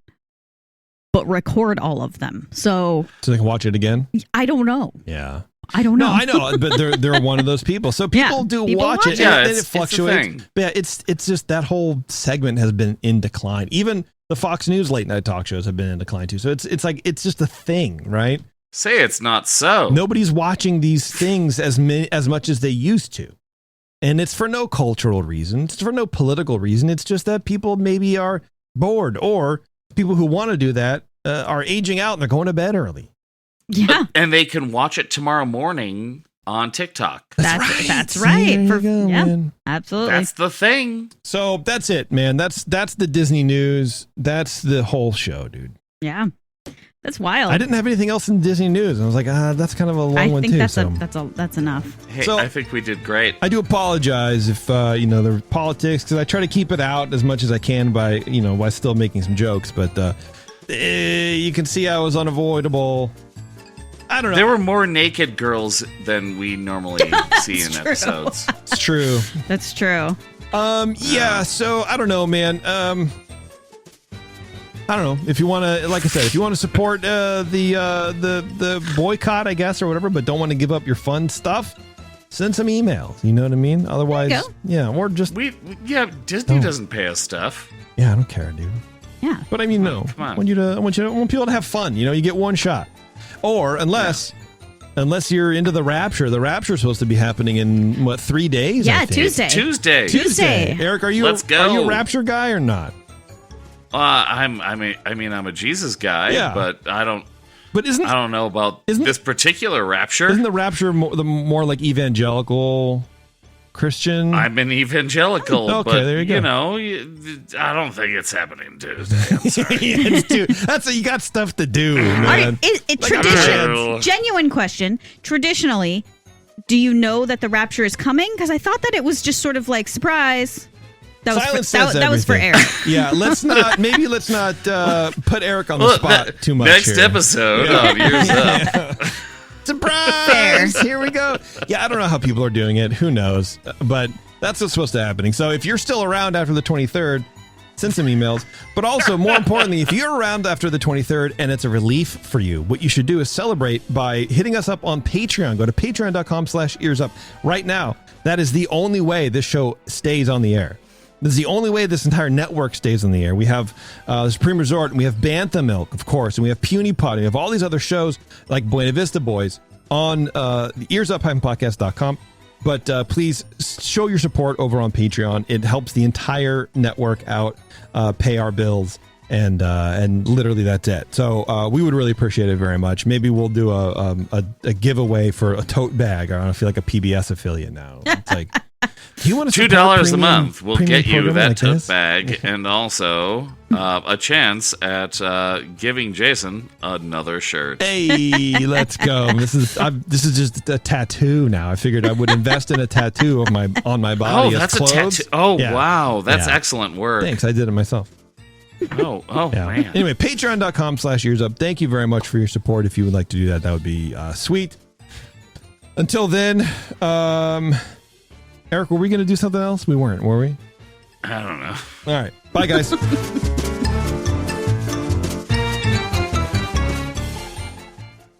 but record all of them. So they can watch it again? I don't know. Yeah. I don't know. No, I know, but they're one of those people. So people watch it, Yeah, and it fluctuates. But it's just that whole segment has been in decline. Even the Fox News late night talk shows have been in decline too. So it's like it's just a thing, right? Say it's not so. Nobody's watching these things as much as they used to. And it's for no cultural reason. It's for no political reason. It's just that people maybe are bored, or people who want to do that are aging out and they're going to bed early. Yeah. And they can watch it tomorrow morning on TikTok. That's right. Man. Absolutely. That's the thing. So that's it, man. That's the Disney news. That's the whole show, dude. Yeah. That's wild. I didn't have anything else in Disney news. I was like, that's kind of a long one too. I think that's enough. Hey, So- I think we did great. I do apologize if the politics, because I try to keep it out as much as I can by while still making some jokes. But you can see I was unavoidable. I don't know. There were more naked girls than we normally see in episodes. It's true. That's true. Yeah. So I don't know, man. I don't know if you want to, like I said, if you want to support the boycott, I guess, or whatever, but don't want to give up your fun stuff, send some emails. You know what I mean? Otherwise, yeah, or just Disney doesn't pay us stuff. Yeah, I don't care, dude. Yeah, but I mean, no. Come on. I want people to have fun. You get one shot, or unless you're into the Rapture. The Rapture is supposed to be happening in what, 3 days? Yeah, I think. Tuesday. Eric, are you Let's go. Are you a Rapture guy or not? I'm a Jesus guy, but I don't know about this particular rapture. Isn't the Rapture more like evangelical Christian? I'm an evangelical, okay, but there you go. I don't think it's happening Tuesday. You got stuff to do, man. Genuine question. Traditionally, do you know that the rapture is coming? Because I thought that it was just sort of like surprise. That was for Eric. Yeah, let's not put Eric on the spot too much. Next here. episode of EarzUp. Surprise! Here we go. Yeah, I don't know how people are doing it. Who knows? But that's what's supposed to happen. So if you're still around after the 23rd, send some emails. But also, more importantly, if you're around after the 23rd and it's a relief for you, what you should do is celebrate by hitting us up on Patreon. Go to patreon.com/EarzUp right now. That is the only way this show stays on the air. This is the only way this entire network stays on the air. We have Supreme Resort, and we have Bantha Milk, of course, and we have Puny Pot, and we have all these other shows like Buena Vista Boys on EarzUp-podcast.com. But please show your support over on Patreon. It helps the entire network out, pay our bills, and literally that's it. So we would really appreciate it very much. Maybe we'll do a giveaway for a tote bag. I feel like a PBS affiliate now. It's like... Do you want to $2 a month will get you that tote this? bag and also a chance at giving Jason another shirt. Hey, let's go! This is just a tattoo now. I figured I would invest in a tattoo on my body. Oh, that's as clothes. a tattoo. Oh, Yeah. wow, that's Yeah. excellent work. Thanks, I did it myself. Oh, Yeah. man. Anyway, patreon.com/EarzUp. Thank you very much for your support. If you would like to do that, that would be sweet. Until then, Eric, were we going to do something else? We weren't, were we? I don't know. All right. Bye, guys.